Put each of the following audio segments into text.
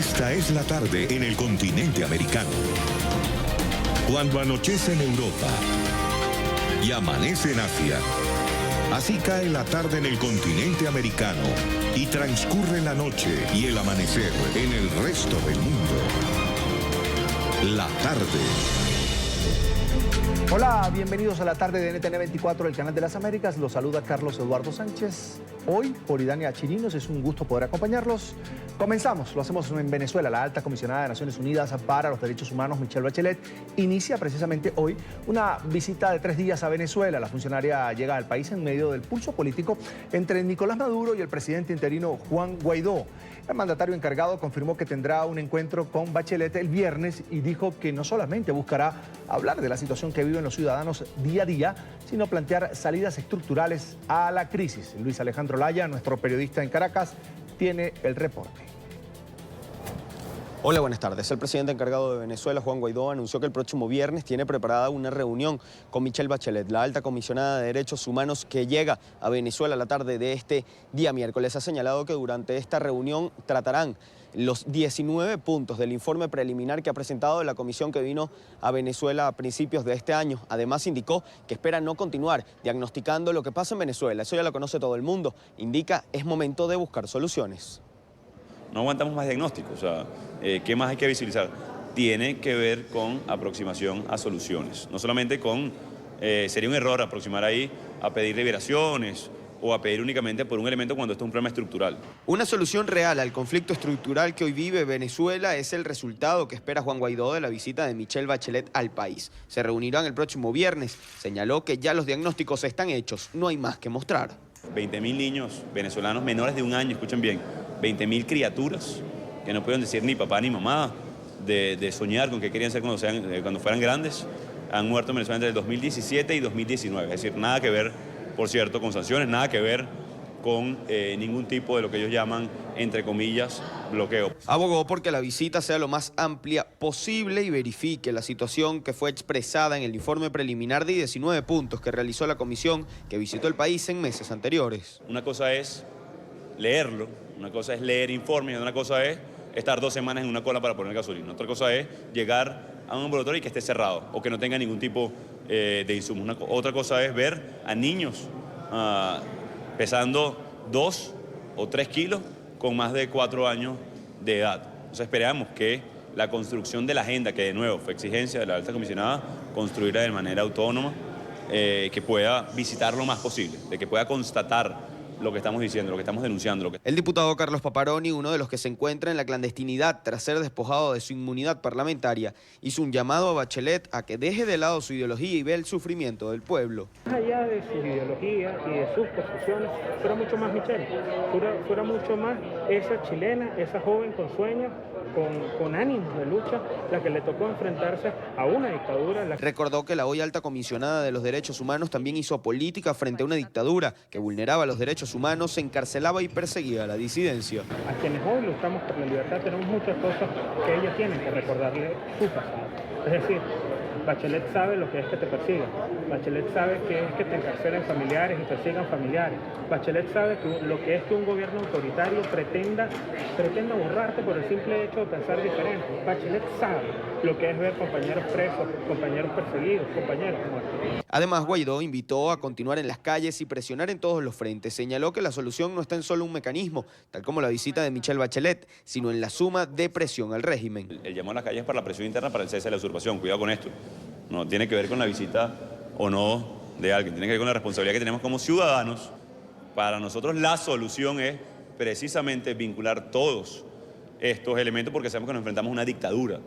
Esta es la tarde en el continente americano. Cuando anochece en Europa y amanece en Asia, así cae la tarde en el continente americano y transcurre la noche y el amanecer en el resto del mundo. La tarde. Hola, bienvenidos a la tarde de NTN 24, el canal de las Américas. Los saluda Carlos Eduardo Sánchez. Hoy, por Idania Chirinos, es un gusto poder acompañarlos. Comenzamos, lo hacemos en Venezuela. La alta comisionada de Naciones Unidas para los Derechos Humanos, Michelle Bachelet, inicia precisamente hoy una visita de 3 días a Venezuela. La funcionaria llega al país en medio del pulso político entre Nicolás Maduro y el presidente interino Juan Guaidó. El mandatario encargado confirmó que tendrá un encuentro con Bachelet el viernes y dijo que no solamente buscará hablar de la situación que viven los ciudadanos día a día, sino plantear salidas estructurales a la crisis. Luis Alejandro Laya, nuestro periodista en Caracas, tiene el reporte. Hola, buenas tardes. El presidente encargado de Venezuela, Juan Guaidó, anunció que el próximo viernes tiene preparada una reunión con Michelle Bachelet, la alta comisionada de Derechos Humanos que llega a Venezuela la tarde de este día miércoles. Ha señalado que durante esta reunión tratarán los 19 puntos del informe preliminar que ha presentado la comisión que vino a Venezuela a principios de este año. Además, indicó que espera no continuar diagnosticando lo que pasa en Venezuela. Eso ya lo conoce todo el mundo. Indica, es momento de buscar soluciones. No aguantamos más diagnósticos, o sea, ¿qué más hay que visibilizar? Tiene que ver con aproximación a soluciones, no solamente con, sería un error aproximar ahí a pedir liberaciones o a pedir únicamente por un elemento cuando esto es un problema estructural. Una solución real al conflicto estructural que hoy vive Venezuela es el resultado que espera Juan Guaidó de la visita de Michelle Bachelet al país. Se reunirán el próximo viernes. Señaló que ya los diagnósticos están hechos, no hay más que mostrar. 20.000 niños venezolanos menores de 1 año, escuchen bien, 20.000 criaturas que no pueden decir ni papá ni mamá, de soñar con qué querían ser cuando fueran grandes, han muerto en Venezuela entre el 2017 y 2019. Es decir, nada que ver, por cierto, con sanciones, nada que ver con ningún tipo de lo que ellos llaman, entre comillas, bloqueo. Abogó porque la visita sea lo más amplia posible y verifique la situación que fue expresada en el informe preliminar de 19 puntos que realizó la comisión que visitó el país en meses anteriores. Una cosa es leerlo, una cosa es leer informes, y otra cosa es estar 2 semanas en una cola para poner gasolina. Otra cosa es llegar a un ambulatorio y que esté cerrado o que no tenga ningún tipo de insumos. Otra cosa es ver a niños pesando 2 o 3 kilos con más de 4 años de edad. Entonces esperamos que la construcción de la agenda, que de nuevo fue exigencia de la alta comisionada, construirla de manera autónoma, que pueda visitar lo más posible, de que pueda constatar lo que estamos diciendo, lo que estamos denunciando. El diputado Carlos Paparoni, uno de los que se encuentra en la clandestinidad tras ser despojado de su inmunidad parlamentaria, hizo un llamado a Bachelet a que deje de lado su ideología y vea el sufrimiento del pueblo. Más allá de su ideología y de sus posiciones, fuera mucho más Michelle, fuera mucho más esa chilena, esa joven con sueños, con ánimos de lucha, la que le tocó enfrentarse a una dictadura. Recordó que la hoy alta comisionada de los derechos humanos también hizo política frente a una dictadura que vulneraba los derechos humanos, encarcelaba y perseguía a la disidencia. A quienes hoy luchamos por la libertad tenemos muchas cosas que ellos tienen que recordarle su pasado. Es decir, Bachelet sabe lo que es que te persigan. Bachelet sabe que es que te encarcelen familiares y persigan familiares. Bachelet sabe lo que es que un gobierno autoritario pretenda borrarte por el simple hecho de pensar diferente. Bachelet sabe lo que es ver compañeros presos, compañeros perseguidos, compañeros muertos. Además, Guaidó invitó a continuar en las calles y presionar en todos los frentes. Señaló que la solución no está en solo un mecanismo, tal como la visita de Michelle Bachelet, sino en la suma de presión al régimen. El llamado a las calles es para la presión interna para el cese de la usurpación. Cuidado con esto. No tiene que ver con la visita o no de alguien, tiene que ver con la responsabilidad que tenemos como ciudadanos. Para nosotros la solución es precisamente vincular todos estos elementos porque sabemos que nos enfrentamos a una dictadura.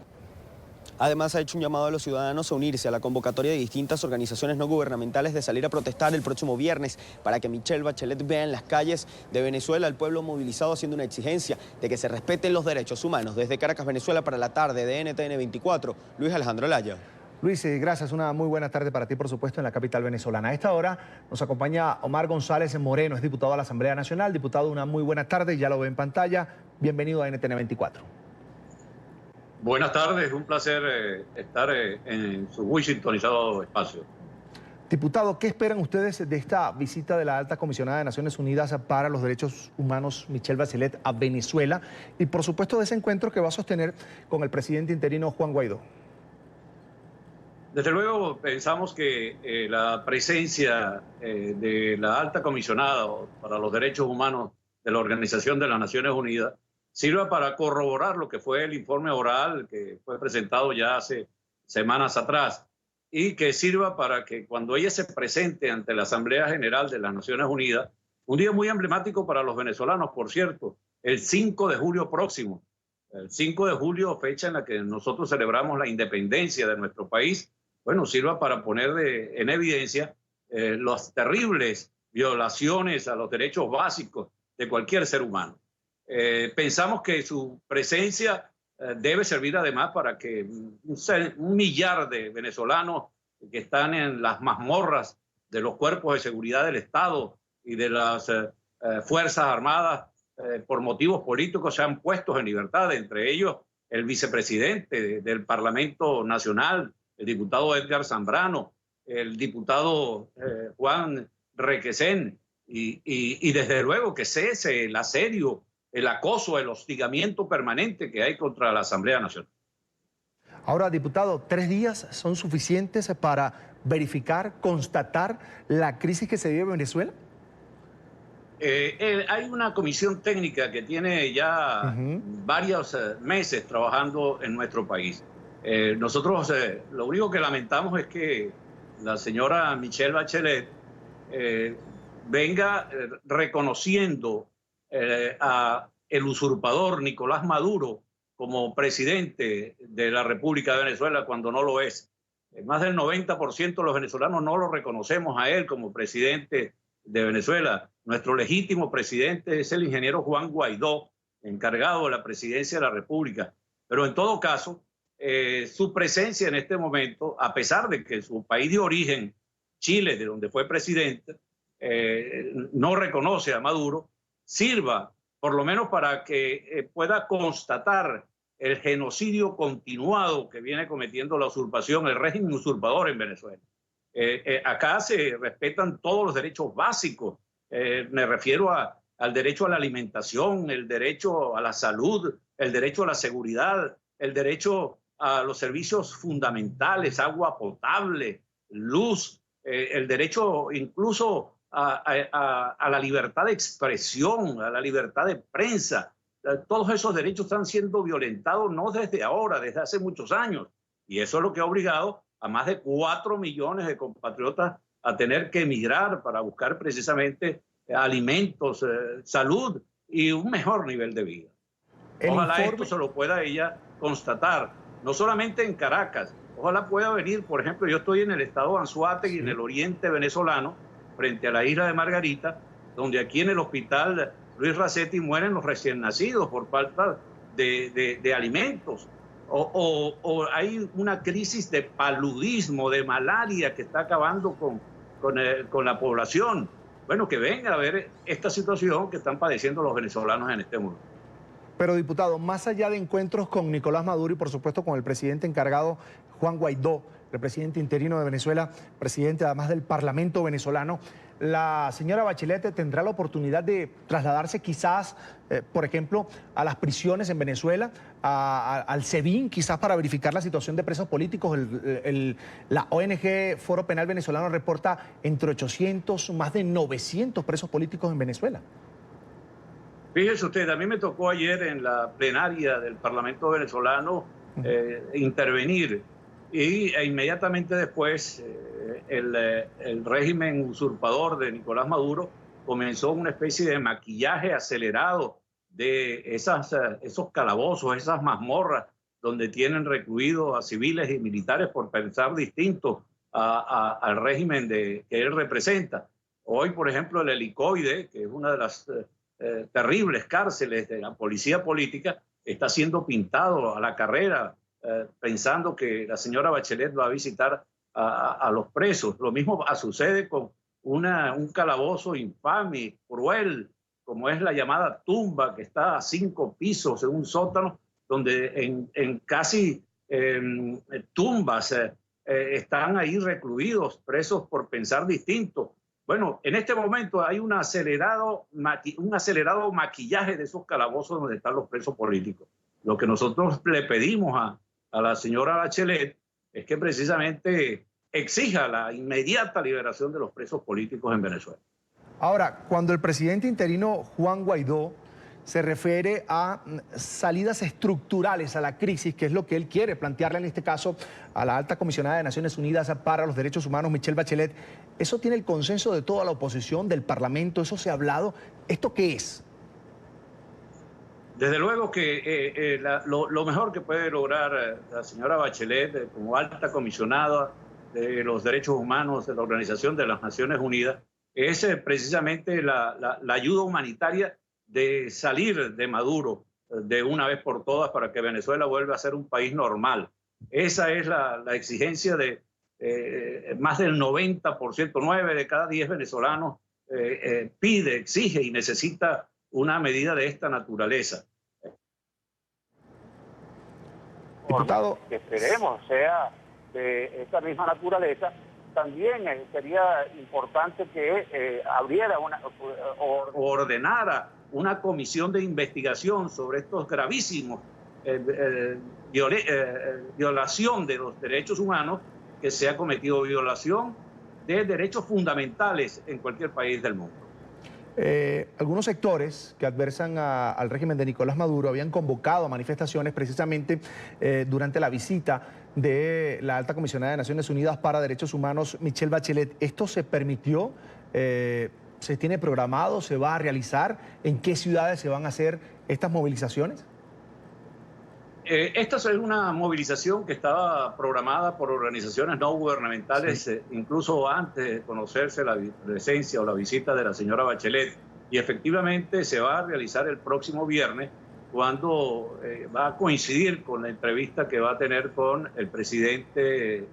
Además, ha hecho un llamado a los ciudadanos a unirse a la convocatoria de distintas organizaciones no gubernamentales de salir a protestar el próximo viernes para que Michelle Bachelet vea en las calles de Venezuela al pueblo movilizado haciendo una exigencia de que se respeten los derechos humanos. Desde Caracas, Venezuela, para la tarde de NTN 24, Luis Alejandro Laya. Luis, gracias. Una muy buena tarde para ti, por supuesto, en la capital venezolana. A esta hora nos acompaña Omar González Moreno, es diputado a la Asamblea Nacional. Diputado, una muy buena tarde, ya lo ve en pantalla. Bienvenido a NTN 24. Buenas tardes, un placer estar en su muy sintonizado espacio. Diputado, ¿qué esperan ustedes de esta visita de la alta comisionada de Naciones Unidas para los Derechos Humanos, Michelle Bachelet, a Venezuela? Y por supuesto de ese encuentro que va a sostener con el presidente interino Juan Guaidó. Desde luego pensamos que la presencia de la alta comisionada para los derechos humanos de la Organización de las Naciones Unidas sirva para corroborar lo que fue el informe oral que fue presentado ya hace semanas atrás, y que sirva para que cuando ella se presente ante la Asamblea General de las Naciones Unidas, un día muy emblemático para los venezolanos, por cierto, el 5 de julio próximo, el 5 de julio, fecha en la que nosotros celebramos la independencia de nuestro país, bueno, sirva para poner en evidencia las terribles violaciones a los derechos básicos de cualquier ser humano. Pensamos que su presencia debe servir además para que un millar de venezolanos que están en las mazmorras de los cuerpos de seguridad del Estado y de las Fuerzas Armadas por motivos políticos sean puestos en libertad, entre ellos el vicepresidente del Parlamento Nacional, el diputado Edgar Zambrano, el diputado Juan Requesén, y desde luego que cese el asedio, el acoso, el hostigamiento permanente que hay contra la Asamblea Nacional. Ahora, diputado, 3 días son suficientes para verificar, constatar la crisis que se vive en Venezuela. Hay una comisión técnica que tiene ya varios meses trabajando en nuestro país. Nosotros lo único que lamentamos es que la señora Michelle Bachelet venga reconociendo a el usurpador Nicolás Maduro como presidente de la República de Venezuela cuando no lo es. Más del 90% de los venezolanos no lo reconocemos a él como presidente de Venezuela. Nuestro legítimo presidente es el ingeniero Juan Guaidó, encargado de la presidencia de la República. Pero en todo caso, su presencia en este momento, a pesar de que su país de origen, Chile, de donde fue presidente, no reconoce a Maduro, sirva por lo menos para que pueda constatar el genocidio continuado que viene cometiendo la usurpación, el régimen usurpador en Venezuela. Acá se respetan todos los derechos básicos. Me refiero al derecho a la alimentación, el derecho a la salud, el derecho a la seguridad, el derecho a los servicios fundamentales, agua potable, luz, el derecho incluso a la libertad de expresión, a la libertad de prensa. Todos esos derechos están siendo violentados no desde ahora, desde hace muchos años. Y eso es lo que ha obligado a más de 4 millones de compatriotas a tener que emigrar para buscar precisamente alimentos, salud y un mejor nivel de vida. Ojalá esto se lo pueda ella constatar, no solamente en Caracas. Ojalá pueda venir, por ejemplo, yo estoy en el estado de Anzoátegui, en el oriente venezolano, frente a la isla de Margarita, donde aquí en el hospital Luis Racetti mueren los recién nacidos por falta de alimentos. O hay una crisis de paludismo, de malaria que está acabando con la población. Bueno, que venga a ver esta situación que están padeciendo los venezolanos en este mundo. Pero, diputado, más allá de encuentros con Nicolás Maduro y, por supuesto, con el presidente encargado, Juan Guaidó, el presidente interino de Venezuela, presidente además del Parlamento venezolano, la señora Bachelet tendrá la oportunidad de trasladarse quizás, por ejemplo, a las prisiones en Venezuela, al SEBIN, quizás para verificar la situación de presos políticos. La ONG Foro Penal Venezolano reporta entre 800, más de 900 presos políticos en Venezuela. Fíjese usted, a mí me tocó ayer en la plenaria del Parlamento venezolano intervenir e inmediatamente después el régimen usurpador de Nicolás Maduro comenzó una especie de maquillaje acelerado de esos calabozos, esas mazmorras donde tienen recluidos a civiles y militares por pensar distinto al régimen que él representa. Hoy, por ejemplo, el Helicoide, que es una de las terribles cárceles de la policía política, está siendo pintado a la carrera pensando que la señora Bachelet va a visitar a los presos. Lo mismo sucede con un calabozo infame, cruel, como es la llamada tumba, que está a 5 pisos en un sótano, donde en casi tumbas están ahí recluidos, presos por pensar distinto. Bueno, en este momento hay un acelerado maquillaje de esos calabozos donde están los presos políticos. Lo que nosotros le pedimos a la señora Bachelet es que precisamente exija la inmediata liberación de los presos políticos en Venezuela. Ahora, cuando el presidente interino Juan Guaidó se refiere a salidas estructurales a la crisis, que es lo que él quiere plantearle en este caso a la alta comisionada de Naciones Unidas para los Derechos Humanos, Michelle Bachelet, ¿eso tiene el consenso de toda la oposición, del Parlamento? ¿Eso se ha hablado? ¿Esto qué es? Desde luego que lo mejor que puede lograr la señora Bachelet como alta comisionada de los derechos humanos de la Organización de las Naciones Unidas es precisamente la ayuda humanitaria de salir de Maduro de una vez por todas para que Venezuela vuelva a ser un país normal. Esa es la exigencia de más del 90%, 9 de cada 10 venezolanos pide, exige y necesita una medida de esta naturaleza. Diputado, que esperemos sea de esta misma naturaleza, también sería importante que ordenara una comisión de investigación sobre estos gravísimos violación de los derechos humanos, que se ha cometido violación de derechos fundamentales en cualquier país del mundo. Algunos sectores que adversan al régimen de Nicolás Maduro habían convocado a manifestaciones precisamente durante la visita de la alta comisionada de Naciones Unidas para Derechos Humanos, Michelle Bachelet. ¿Esto se permitió? ¿Se tiene programado? ¿Se va a realizar? ¿En qué ciudades se van a hacer estas movilizaciones? Esta es una movilización que estaba programada por organizaciones no gubernamentales, sí, incluso antes de conocerse la presencia o la visita de la señora Bachelet. Y efectivamente se va a realizar el próximo viernes, cuando va a coincidir con la entrevista que va a tener con el presidente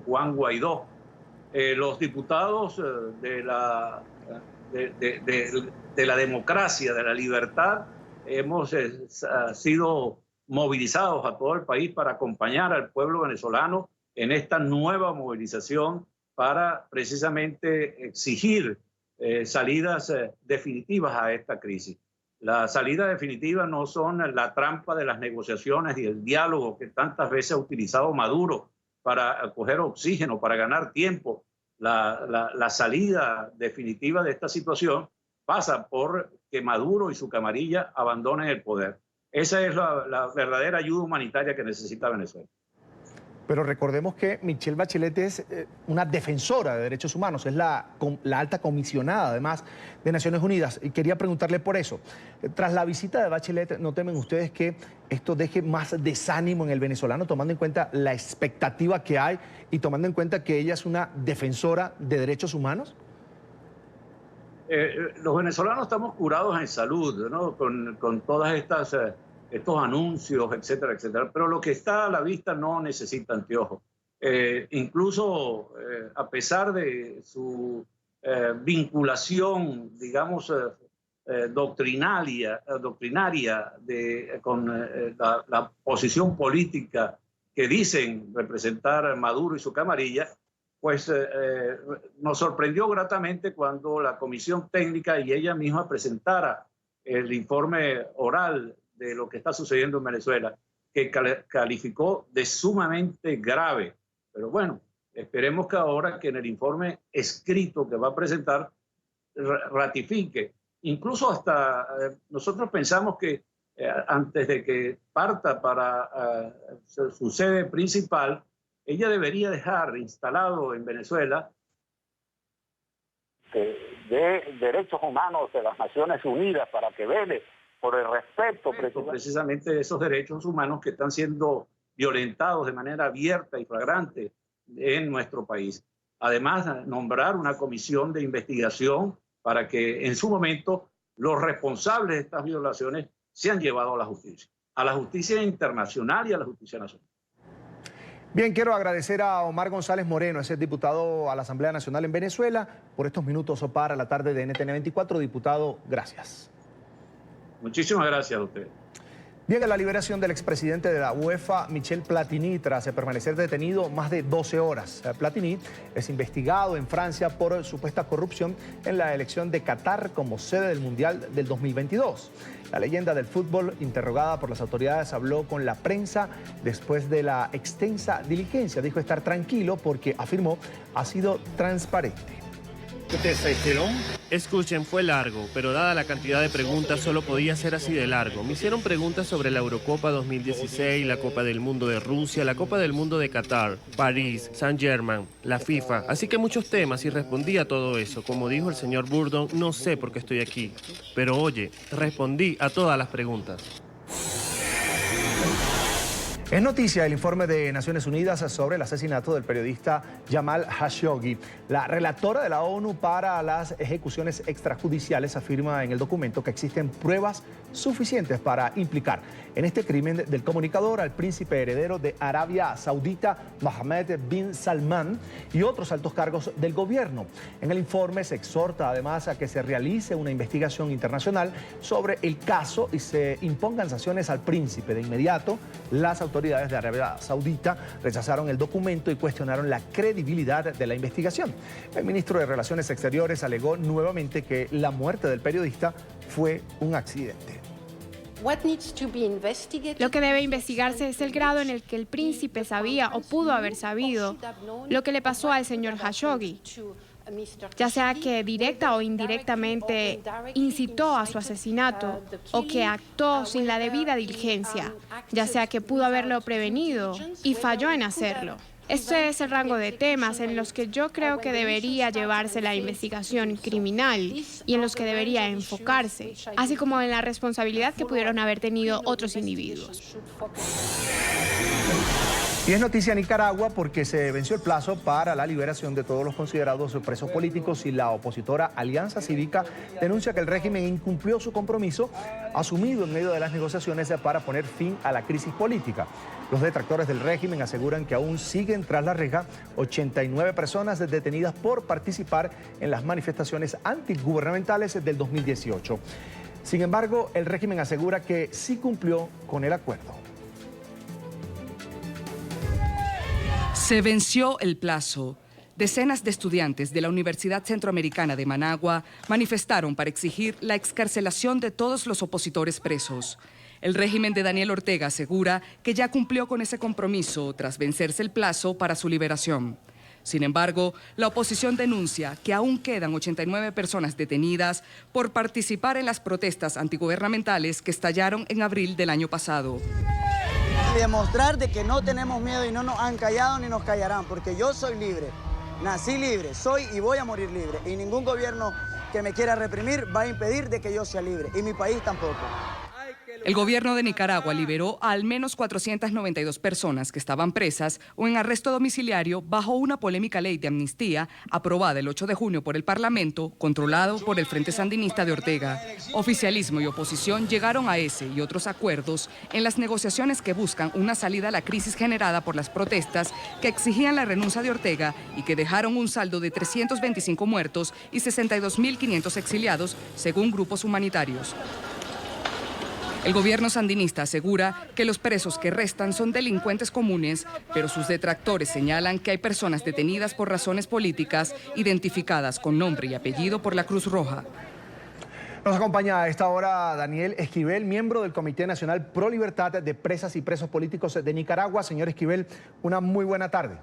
Juan Guaidó. Los diputados de la democracia, de la libertad, hemos sido movilizados a todo el país para acompañar al pueblo venezolano en esta nueva movilización para precisamente exigir salidas definitivas a esta crisis. Las salidas definitivas no son la trampa de las negociaciones y el diálogo que tantas veces ha utilizado Maduro para coger oxígeno, para ganar tiempo. La salida definitiva de esta situación pasa por que Maduro y su camarilla abandonen el poder. Esa es la verdadera ayuda humanitaria que necesita Venezuela. Pero recordemos que Michelle Bachelet es una defensora de derechos humanos, es la alta comisionada, además, de Naciones Unidas. Y quería preguntarle por eso. Tras la visita de Bachelet, ¿no temen ustedes que esto deje más desánimo en el venezolano, tomando en cuenta la expectativa que hay y tomando en cuenta que ella es una defensora de derechos humanos? Los venezolanos estamos curados en salud, ¿no? Con todas estos anuncios, etcétera, etcétera. Pero lo que está a la vista no necesita anteojos. Incluso a pesar de su vinculación, digamos, doctrinaria con la posición política que dicen representar Maduro y su camarilla, pues nos sorprendió gratamente cuando la comisión técnica y ella misma presentara el informe oral de lo que está sucediendo en Venezuela, que calificó de sumamente grave. Pero bueno, esperemos que ahora que en el informe escrito que va a presentar ratifique. Incluso hasta nosotros pensamos que antes de que parta para su sede principal, ella debería dejar instalado en Venezuela de derechos humanos de las Naciones Unidas para que vele por el respeto precisamente de esos derechos humanos que están siendo violentados de manera abierta y flagrante en nuestro país. Además, nombrar una comisión de investigación para que en su momento los responsables de estas violaciones sean llevados a la justicia internacional y a la justicia nacional. Bien, quiero agradecer a Omar González Moreno, ese diputado a la Asamblea Nacional en Venezuela, por estos minutos para la tarde de NTN 24. Diputado, gracias. Muchísimas gracias a usted. Llega la liberación del expresidente de la UEFA, Michel Platini, tras permanecer detenido más de 12 horas. Platini es investigado en Francia por supuesta corrupción en la elección de Qatar como sede del Mundial del 2022. La leyenda del fútbol, interrogada por las autoridades, habló con la prensa después de la extensa diligencia. Dijo estar tranquilo porque, afirmó, ha sido transparente. Escuchen, fue largo, pero dada la cantidad de preguntas solo podía ser así de largo. Me hicieron preguntas sobre la Eurocopa 2016, la Copa del Mundo de Rusia, la Copa del Mundo de Qatar, París, Saint-Germain, la FIFA, así que muchos temas y respondí a todo eso. Como dijo el señor Bourdon, no sé por qué estoy aquí, pero oye, respondí a todas las preguntas. Es noticia el informe de Naciones Unidas sobre el asesinato del periodista Jamal Khashoggi. La relatora de la ONU para las ejecuciones extrajudiciales afirma en el documento que existen pruebas suficientes para implicar en este crimen del comunicador al príncipe heredero de Arabia Saudita, Mohammed bin Salman, y otros altos cargos del gobierno. En el informe se exhorta además a que se realice una investigación internacional sobre el caso y se impongan sanciones al príncipe. De inmediato, las autoridades de Arabia Saudita rechazaron el documento y cuestionaron la credibilidad de la investigación. El ministro de Relaciones Exteriores alegó nuevamente que la muerte del periodista fue un accidente. Lo que debe investigarse es el grado en el que el príncipe sabía o pudo haber sabido lo que le pasó al señor Khashoggi, ya sea que directa o indirectamente incitó a su asesinato o que actuó sin la debida diligencia, ya sea que pudo haberlo prevenido y falló en hacerlo. Este es el rango de temas en los que yo creo que debería llevarse la investigación criminal y en los que debería enfocarse, así como en la responsabilidad que pudieron haber tenido otros individuos. Y es noticia Nicaragua porque se venció el plazo para la liberación de todos los considerados presos políticos y la opositora Alianza Cívica denuncia que el régimen incumplió su compromiso asumido en medio de las negociaciones para poner fin a la crisis política. Los detractores del régimen aseguran que aún siguen tras la reja 89 personas detenidas por participar en las manifestaciones antigubernamentales del 2018. Sin embargo, el régimen asegura que sí cumplió con el acuerdo. Se venció el plazo. Decenas de estudiantes de la Universidad Centroamericana de Managua manifestaron para exigir la excarcelación de todos los opositores presos. El régimen de Daniel Ortega asegura que ya cumplió con ese compromiso tras vencerse el plazo para su liberación. Sin embargo, la oposición denuncia que aún quedan 89 personas detenidas por participar en las protestas antigubernamentales que estallaron en abril del año pasado. Y demostrar de que no tenemos miedo y no nos han callado ni nos callarán, porque yo soy libre, nací libre, soy y voy a morir libre. Y ningún gobierno que me quiera reprimir va a impedir de que yo sea libre, y mi país tampoco. El gobierno de Nicaragua liberó a al menos 492 personas que estaban presas o en arresto domiciliario bajo una polémica ley de amnistía aprobada el 8 de junio por el Parlamento, controlado por el Frente Sandinista de Ortega. Oficialismo y oposición llegaron a ese y otros acuerdos en las negociaciones que buscan una salida a la crisis generada por las protestas que exigían la renuncia de Ortega y que dejaron un saldo de 325 muertos y 62.500 exiliados, según grupos humanitarios. El gobierno sandinista asegura que los presos que restan son delincuentes comunes, pero sus detractores señalan que hay personas detenidas por razones políticas, identificadas con nombre y apellido por la Cruz Roja. Nos acompaña a esta hora Daniel Esquivel, miembro del Comité Nacional Pro Libertad de Presas y Presos Políticos de Nicaragua. Señor Esquivel, una muy buena tarde.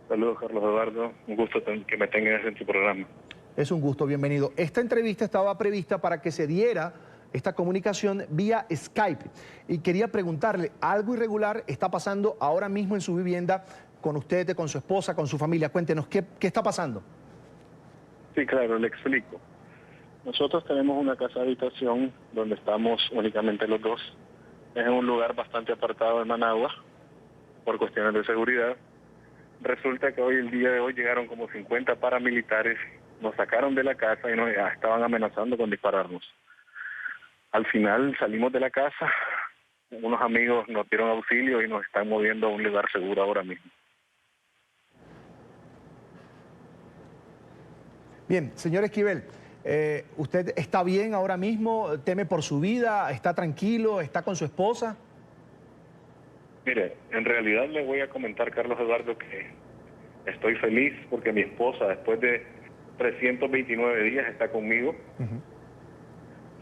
Saludos, Carlos Eduardo. Un gusto que me tengas en tu programa. Es un gusto, bienvenido. Esta entrevista estaba prevista para que se diera esta comunicación vía Skype. Y quería preguntarle, ¿algo irregular está pasando ahora mismo en su vivienda con usted, con su esposa, con su familia? Cuéntenos, ¿qué está pasando? Sí, claro, le explico. Nosotros tenemos una casa habitación donde estamos únicamente los dos. Es en un lugar bastante apartado de Managua, por cuestiones de seguridad. Resulta que el día de hoy llegaron como 50 paramilitares, nos sacaron de la casa y nos estaban amenazando con dispararnos. Al final salimos de la casa, unos amigos nos dieron auxilio y nos están moviendo a un lugar seguro ahora mismo. Bien, señor Esquivel, ¿Usted está bien ahora mismo? ¿Teme por su vida? ¿Está tranquilo? ¿Está con su esposa? Mire, en realidad le voy a comentar, Carlos Eduardo, que estoy feliz porque mi esposa, después de 329 días, está conmigo.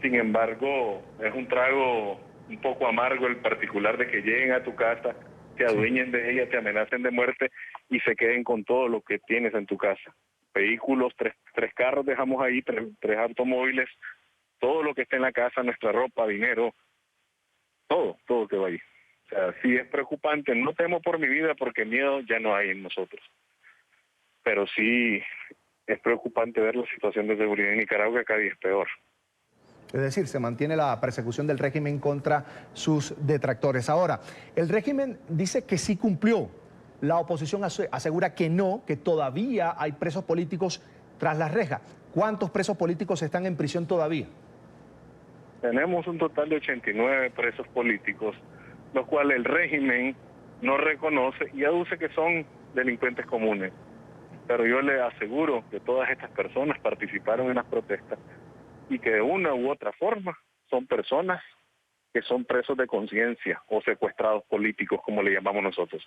Sin embargo, es un trago un poco amargo el particular de que lleguen a tu casa, te adueñen de ella, te amenacen de muerte y se queden con todo lo que tienes en tu casa. Vehículos, tres carros dejamos ahí, tres automóviles, todo lo que esté en la casa, nuestra ropa, dinero, todo que va ahí. O sea, sí es preocupante. No temo por mi vida porque miedo ya no hay en nosotros. Pero sí es preocupante ver la situación de seguridad en Nicaragua, cada día es peor. Es decir, se mantiene la persecución del régimen contra sus detractores. Ahora, el régimen dice que sí cumplió. La oposición asegura que no, que todavía hay presos políticos tras las rejas. ¿Cuántos presos políticos están en prisión todavía? Tenemos un total de 89 presos políticos, los cuales el régimen no reconoce y aduce que son delincuentes comunes. Pero yo le aseguro que todas estas personas participaron en las protestas y que de una u otra forma son personas que son presos de conciencia o secuestrados políticos, como le llamamos nosotros.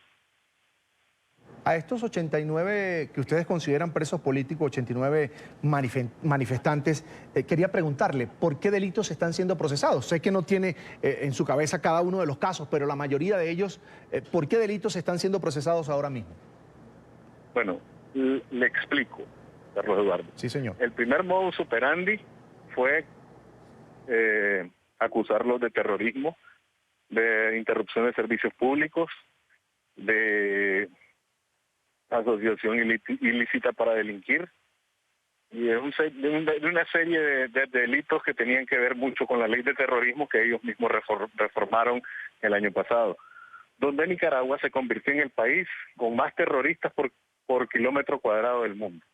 A estos 89 que ustedes consideran presos políticos, 89 manifestantes, quería preguntarle, ¿por qué delitos están siendo procesados? Sé que no tiene en su cabeza cada uno de los casos, pero la mayoría de ellos, ¿por qué delitos están siendo procesados ahora mismo? Bueno, le explico, Carlos Eduardo. Sí, señor. El primer modus operandi fue acusarlos de terrorismo, de interrupción de servicios públicos, de asociación ilícita para delinquir y de una serie de delitos que tenían que ver mucho con la ley de terrorismo que ellos mismos reformaron el año pasado, donde Nicaragua se convirtió en el país con más terroristas por kilómetro cuadrado del mundo.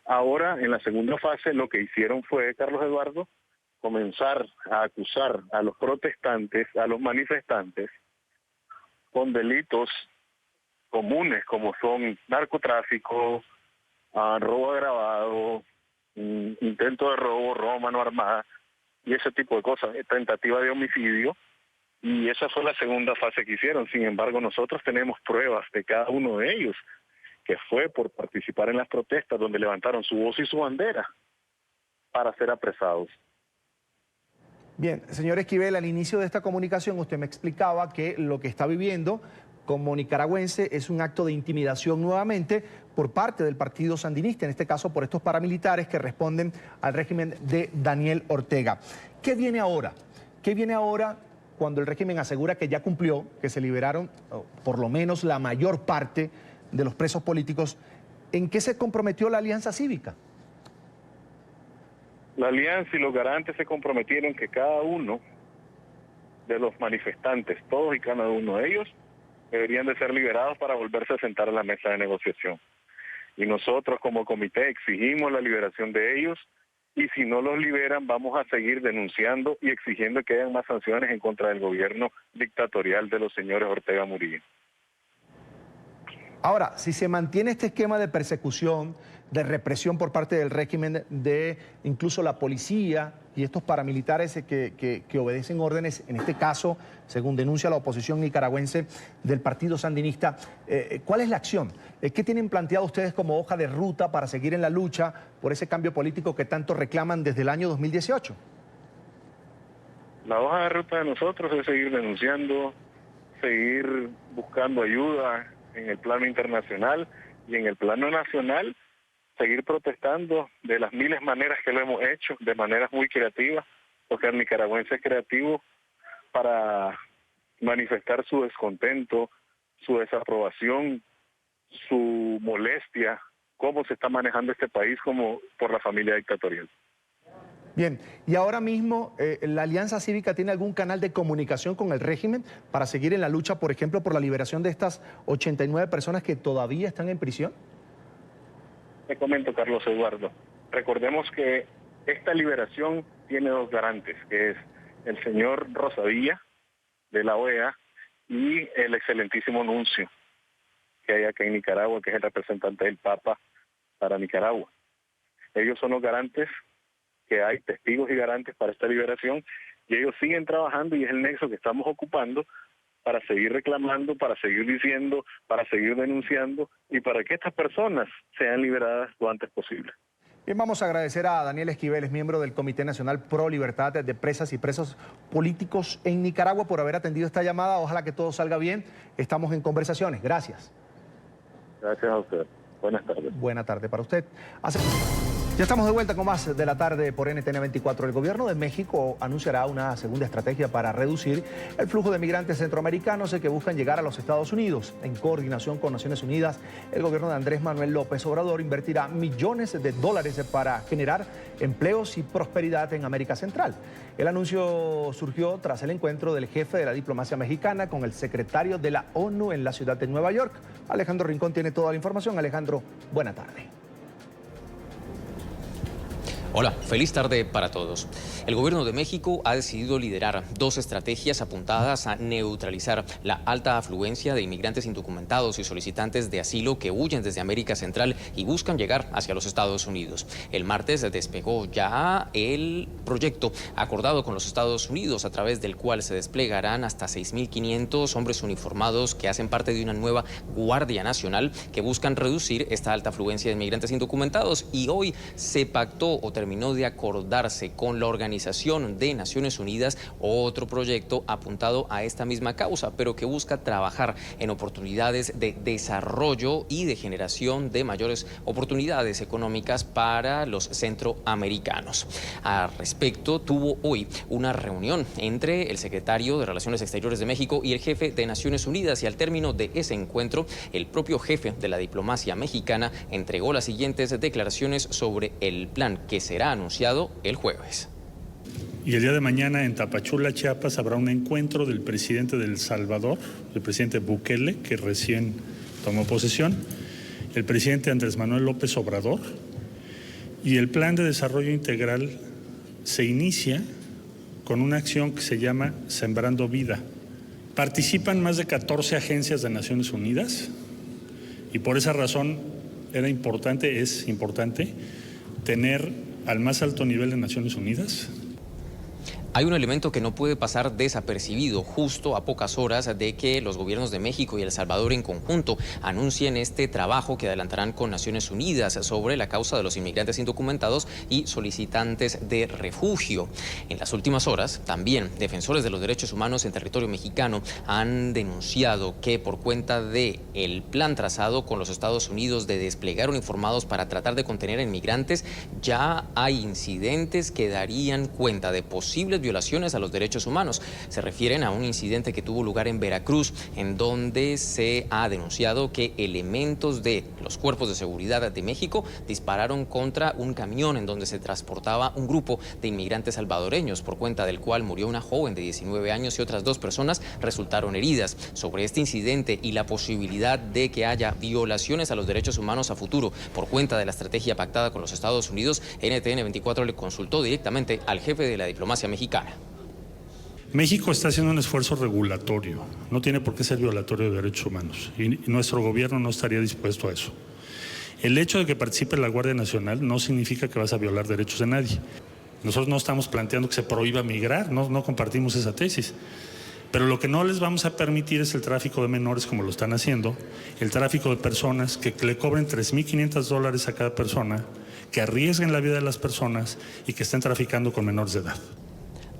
Ahora, en la segunda fase, lo que hicieron fue, Carlos Eduardo, comenzar a acusar a los protestantes, a los manifestantes, con delitos comunes como son narcotráfico, robo agravado, intento de robo a mano armada y ese tipo de cosas, tentativa de homicidio, y esa fue la segunda fase que hicieron. Sin embargo, nosotros tenemos pruebas de cada uno de ellos que fue por participar en las protestas donde levantaron su voz y su bandera para ser apresados. Bien, señor Esquivel, al inicio de esta comunicación usted me explicaba que lo que está viviendo como nicaragüense es un acto de intimidación nuevamente por parte del partido sandinista, en este caso por estos paramilitares que responden al régimen de Daniel Ortega. ¿Qué viene ahora? ¿Qué viene ahora cuando el régimen asegura que ya cumplió, que se liberaron por lo menos la mayor parte de los presos políticos? ¿En qué se comprometió la Alianza Cívica? La Alianza y los garantes se comprometieron que cada uno de los manifestantes, todos y cada uno de ellos, deberían de ser liberados para volverse a sentar a la mesa de negociación. Y nosotros como comité exigimos la liberación de ellos y si no los liberan vamos a seguir denunciando y exigiendo que hayan más sanciones en contra del gobierno dictatorial de los señores Ortega Murillo. Ahora, si se mantiene este esquema de persecución, de represión por parte del régimen, de incluso la policía y estos paramilitares que obedecen órdenes, en este caso, según denuncia la oposición nicaragüense del partido sandinista, ¿cuál es la acción? ¿Qué tienen planteado ustedes como hoja de ruta para seguir en la lucha por ese cambio político que tanto reclaman desde el año 2018? La hoja de ruta de nosotros es seguir denunciando, seguir buscando ayuda en el plano internacional y en el plano nacional, seguir protestando de las miles maneras que lo hemos hecho, de maneras muy creativas, porque el nicaragüense es creativo para manifestar su descontento, su desaprobación, su molestia, cómo se está manejando este país como por la familia dictatorial. Bien, y ahora mismo, ¿la Alianza Cívica tiene algún canal de comunicación con el régimen para seguir en la lucha, por ejemplo, por la liberación de estas 89 personas que todavía están en prisión? Te comento, Carlos Eduardo. Recordemos que esta liberación tiene dos garantes, que es el señor Rosadilla, de la OEA, y el excelentísimo nuncio que hay acá en Nicaragua, que es el representante del Papa para Nicaragua. Ellos son los garantes que hay, testigos y garantes para esta liberación, y ellos siguen trabajando y es el nexo que estamos ocupando para seguir reclamando, para seguir diciendo, para seguir denunciando y para que estas personas sean liberadas lo antes posible. Bien, vamos a agradecer a Daniel Esquivel, es miembro del Comité Nacional Pro Libertad de Presas y Presos Políticos en Nicaragua, por haber atendido esta llamada. Ojalá que todo salga bien. Estamos en conversaciones. Gracias. Gracias a usted. Buenas tardes. Buena tarde para usted. Ya estamos de vuelta con más de la tarde por NTN 24. El gobierno de México anunciará una segunda estrategia para reducir el flujo de migrantes centroamericanos que buscan llegar a los Estados Unidos. En coordinación con Naciones Unidas, el gobierno de Andrés Manuel López Obrador invertirá millones de dólares para generar empleos y prosperidad en América Central. El anuncio surgió tras el encuentro del jefe de la diplomacia mexicana con el secretario de la ONU en la ciudad de Nueva York. Alejandro Rincón tiene toda la información. Alejandro, buena tarde. Hola, feliz tarde para todos. El gobierno de México ha decidido liderar dos estrategias apuntadas a neutralizar la alta afluencia de inmigrantes indocumentados y solicitantes de asilo que huyen desde América Central y buscan llegar hacia los Estados Unidos. El martes despegó ya el proyecto acordado con los Estados Unidos, a través del cual se desplegarán hasta 6.500 hombres uniformados que hacen parte de una nueva Guardia Nacional que buscan reducir esta alta afluencia de inmigrantes indocumentados. Y hoy se pactó o terminó de acordarse con la Organización de Naciones Unidas otro proyecto apuntado a esta misma causa, pero que busca trabajar en oportunidades de desarrollo y de generación de mayores oportunidades económicas para los centroamericanos. Al respecto, tuvo hoy una reunión entre el secretario de Relaciones Exteriores de México y el jefe de Naciones Unidas, y al término de ese encuentro, el propio jefe de la diplomacia mexicana entregó las siguientes declaraciones sobre el plan que será anunciado el jueves. Y el día de mañana en Tapachula, Chiapas, habrá un encuentro del presidente de El Salvador, el presidente Bukele, que recién tomó posesión, el presidente Andrés Manuel López Obrador, y el plan de desarrollo integral se inicia con una acción que se llama Sembrando Vida. Participan más de 14 agencias de Naciones Unidas y por esa razón es importante tener al más alto nivel de Naciones Unidas. Hay un elemento que no puede pasar desapercibido justo a pocas horas de que los gobiernos de México y El Salvador en conjunto anuncien este trabajo que adelantarán con Naciones Unidas sobre la causa de los inmigrantes indocumentados y solicitantes de refugio. En las últimas horas, también defensores de los derechos humanos en territorio mexicano han denunciado que por cuenta de el plan trazado con los Estados Unidos de desplegar uniformados para tratar de contener a inmigrantes, ya hay incidentes que darían cuenta de posibles violaciones a los derechos humanos. Se refieren a un incidente que tuvo lugar en Veracruz, en donde se ha denunciado que elementos de los cuerpos de seguridad de México dispararon contra un camión en donde se transportaba un grupo de inmigrantes salvadoreños, por cuenta del cual murió una joven de 19 años y otras 2 personas resultaron heridas. Sobre este incidente y la posibilidad de que haya violaciones a los derechos humanos a futuro por cuenta de la estrategia pactada con los Estados Unidos, NTN 24 le consultó directamente al jefe de la diplomacia mexicana. México está haciendo un esfuerzo regulatorio, no tiene por qué ser violatorio de derechos humanos y nuestro gobierno no estaría dispuesto a eso. El hecho de que participe la Guardia Nacional no significa que vas a violar derechos de nadie. Nosotros no estamos planteando que se prohíba migrar, no compartimos esa tesis. Pero lo que no les vamos a permitir es el tráfico de menores como lo están haciendo, el tráfico de personas que le cobren $3.500 a cada persona, que arriesguen la vida de las personas y que estén traficando con menores de edad.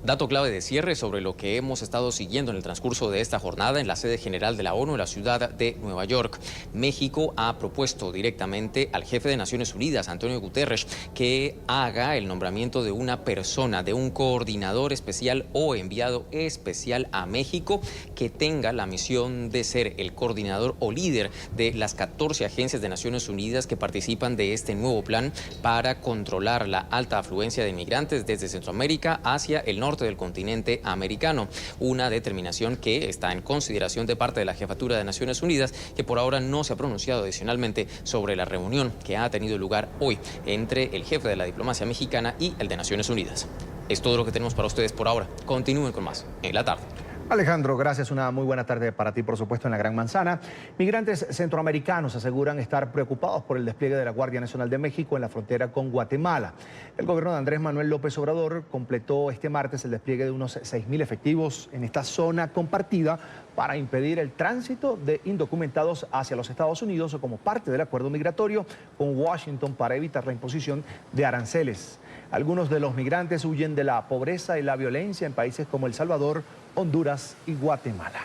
Dato clave de cierre sobre lo que hemos estado siguiendo en el transcurso de esta jornada en la sede general de la ONU en la ciudad de Nueva York. México ha propuesto directamente al jefe de Naciones Unidas, Antonio Guterres, que haga el nombramiento de una persona, de un coordinador especial o enviado especial a México, que tenga la misión de ser el coordinador o líder de las 14 agencias de Naciones Unidas que participan de este nuevo plan para controlar la alta afluencia de inmigrantes desde Centroamérica hacia el norte del continente americano. Una determinación que está en consideración de parte de la Jefatura de Naciones Unidas, que por ahora no se ha pronunciado adicionalmente sobre la reunión que ha tenido lugar hoy entre el jefe de la diplomacia mexicana y el de Naciones Unidas. Es todo lo que tenemos para ustedes por ahora. Continúen con más en la tarde. Alejandro, gracias. Una muy buena tarde para ti, por supuesto, en la Gran Manzana. Migrantes centroamericanos aseguran estar preocupados por el despliegue de la Guardia Nacional de México en la frontera con Guatemala. El gobierno de Andrés Manuel López Obrador completó este martes el despliegue de unos 6.000 efectivos en esta zona compartida para impedir el tránsito de indocumentados hacia los Estados Unidos como parte del acuerdo migratorio con Washington para evitar la imposición de aranceles. Algunos de los migrantes huyen de la pobreza y la violencia en países como El Salvador, Honduras y Guatemala.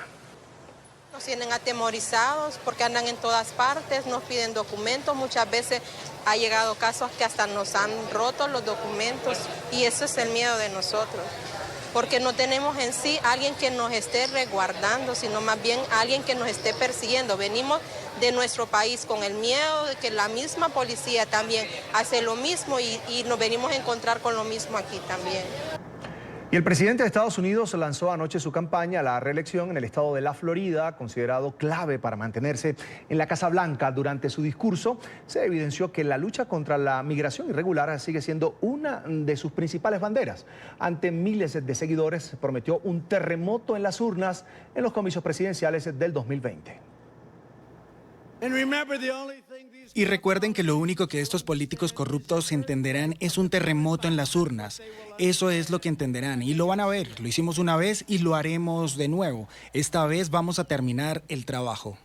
Nos tienen atemorizados porque andan en todas partes, nos piden documentos, muchas veces ha llegado casos que hasta nos han roto los documentos y eso es el miedo de nosotros, porque no tenemos en sí alguien que nos esté resguardando, sino más bien alguien que nos esté persiguiendo. Venimos de nuestro país con el miedo de que la misma policía también hace lo mismo y nos venimos a encontrar con lo mismo aquí también. Y el presidente de Estados Unidos lanzó anoche su campaña a la reelección en el estado de la Florida, considerado clave para mantenerse en la Casa Blanca. Durante su discurso se evidenció que la lucha contra la migración irregular sigue siendo una de sus principales banderas. Ante miles de seguidores prometió un terremoto en las urnas en los comicios presidenciales del 2020. Y recuerden que lo único que estos políticos corruptos entenderán es un terremoto en las urnas. Eso es lo que entenderán y lo van a ver. Lo hicimos una vez y lo haremos de nuevo. Esta vez vamos a terminar el trabajo.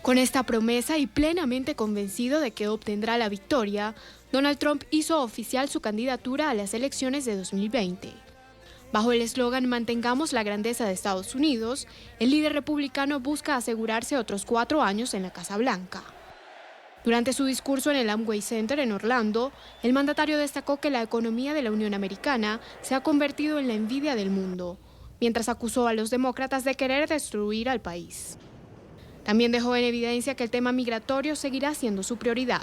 Con esta promesa y plenamente convencido de que obtendrá la victoria, Donald Trump hizo oficial su candidatura a las elecciones de 2020. Bajo el eslogan "Mantengamos la grandeza de Estados Unidos", el líder republicano busca asegurarse otros 4 años en la Casa Blanca. Durante su discurso en el Amway Center en Orlando, el mandatario destacó que la economía de la Unión Americana se ha convertido en la envidia del mundo, mientras acusó a los demócratas de querer destruir al país. También dejó en evidencia que el tema migratorio seguirá siendo su prioridad.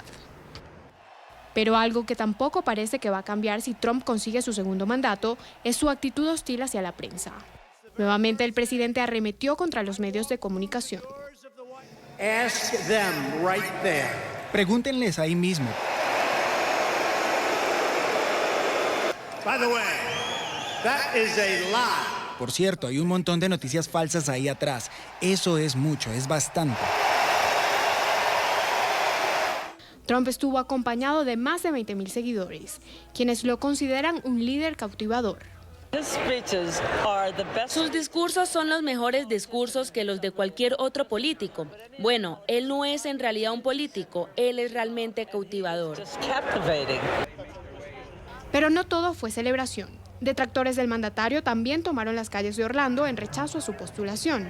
Pero algo que tampoco parece que va a cambiar si Trump consigue su segundo mandato es su actitud hostil hacia la prensa. Nuevamente el presidente arremetió contra los medios de comunicación. Pregúntenles ahí mismo. Por cierto, hay un montón de noticias falsas ahí atrás. Eso es mucho, es bastante. Trump estuvo acompañado de más de 20.000 seguidores, quienes lo consideran un líder cautivador. Sus discursos son los mejores discursos que los de cualquier otro político. Bueno, él no es en realidad un político, él es realmente cautivador. Pero no todo fue celebración. Detractores del mandatario también tomaron las calles de Orlando en rechazo a su postulación.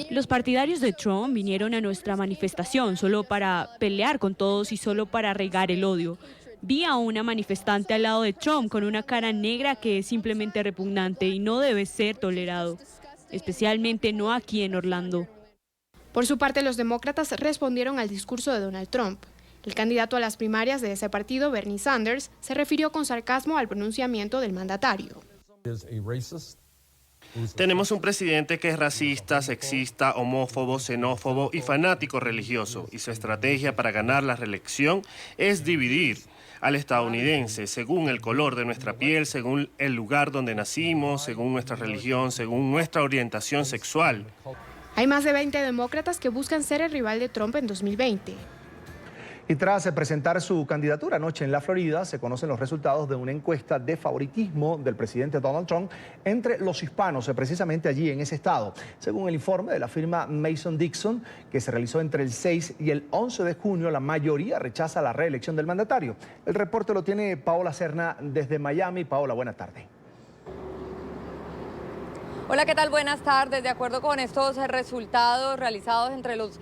Los partidarios de Trump vinieron a nuestra manifestación solo para pelear con todos y solo para regar el odio. Vi a una manifestante al lado de Trump con una cara negra que es simplemente repugnante y no debe ser tolerado, especialmente no aquí en Orlando. Por su parte, los demócratas respondieron al discurso de Donald Trump. El candidato a las primarias de ese partido, Bernie Sanders, se refirió con sarcasmo al pronunciamiento del mandatario. Tenemos un presidente que es racista, sexista, homófobo, xenófobo y fanático religioso, y su estrategia para ganar la reelección es dividir al estadounidense según el color de nuestra piel, según el lugar donde nacimos, según nuestra religión, según nuestra orientación sexual. Hay más de 20 demócratas que buscan ser el rival de Trump en 2020. Y tras presentar su candidatura anoche en la Florida, se conocen los resultados de una encuesta de favoritismo del presidente Donald Trump entre los hispanos, precisamente allí en ese estado. Según el informe de la firma Mason-Dixon, que se realizó entre el 6 y el 11 de junio, la mayoría rechaza la reelección del mandatario. El reporte lo tiene Paola Serna desde Miami. Paola, buena tarde. Hola, ¿qué tal? Buenas tardes. De acuerdo con estos resultados realizados entre los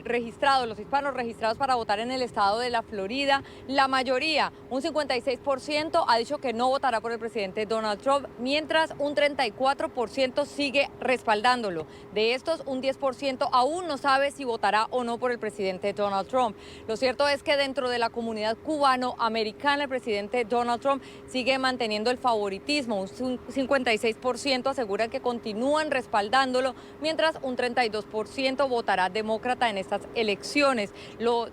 registrados, los hispanos registrados para votar en el estado de la Florida, la mayoría, un 56%, ha dicho que no votará por el presidente Donald Trump, mientras un 34% sigue respaldándolo. De estos, un 10% aún no sabe si votará o no por el presidente Donald Trump. Lo cierto es que dentro de la comunidad cubano-americana, el presidente Donald Trump sigue manteniendo el favoritismo. Un 56% asegura que continúan respaldándolo, mientras un 32% votará demócrata en estas elecciones. Los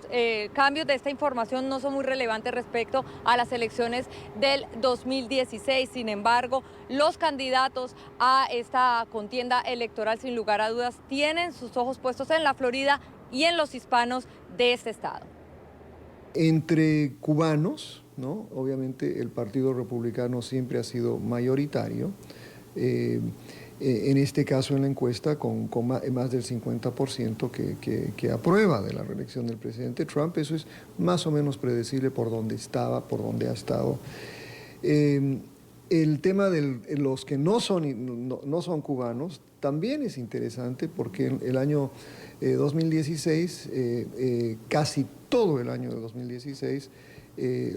cambios de esta información no son muy relevantes respecto a las elecciones del 2016. Sin embargo, los candidatos a esta contienda electoral, sin lugar a dudas, tienen sus ojos puestos en la Florida y en los hispanos de este estado. Entre cubanos, ¿no? Obviamente el Partido Republicano siempre ha sido mayoritario, en este caso en la encuesta con más del 50% que aprueba de la reelección del presidente Trump. Eso es más o menos predecible por dónde estaba, por dónde ha estado. El tema de los que no son cubanos también es interesante, porque el año 2016, casi todo el año de 2016,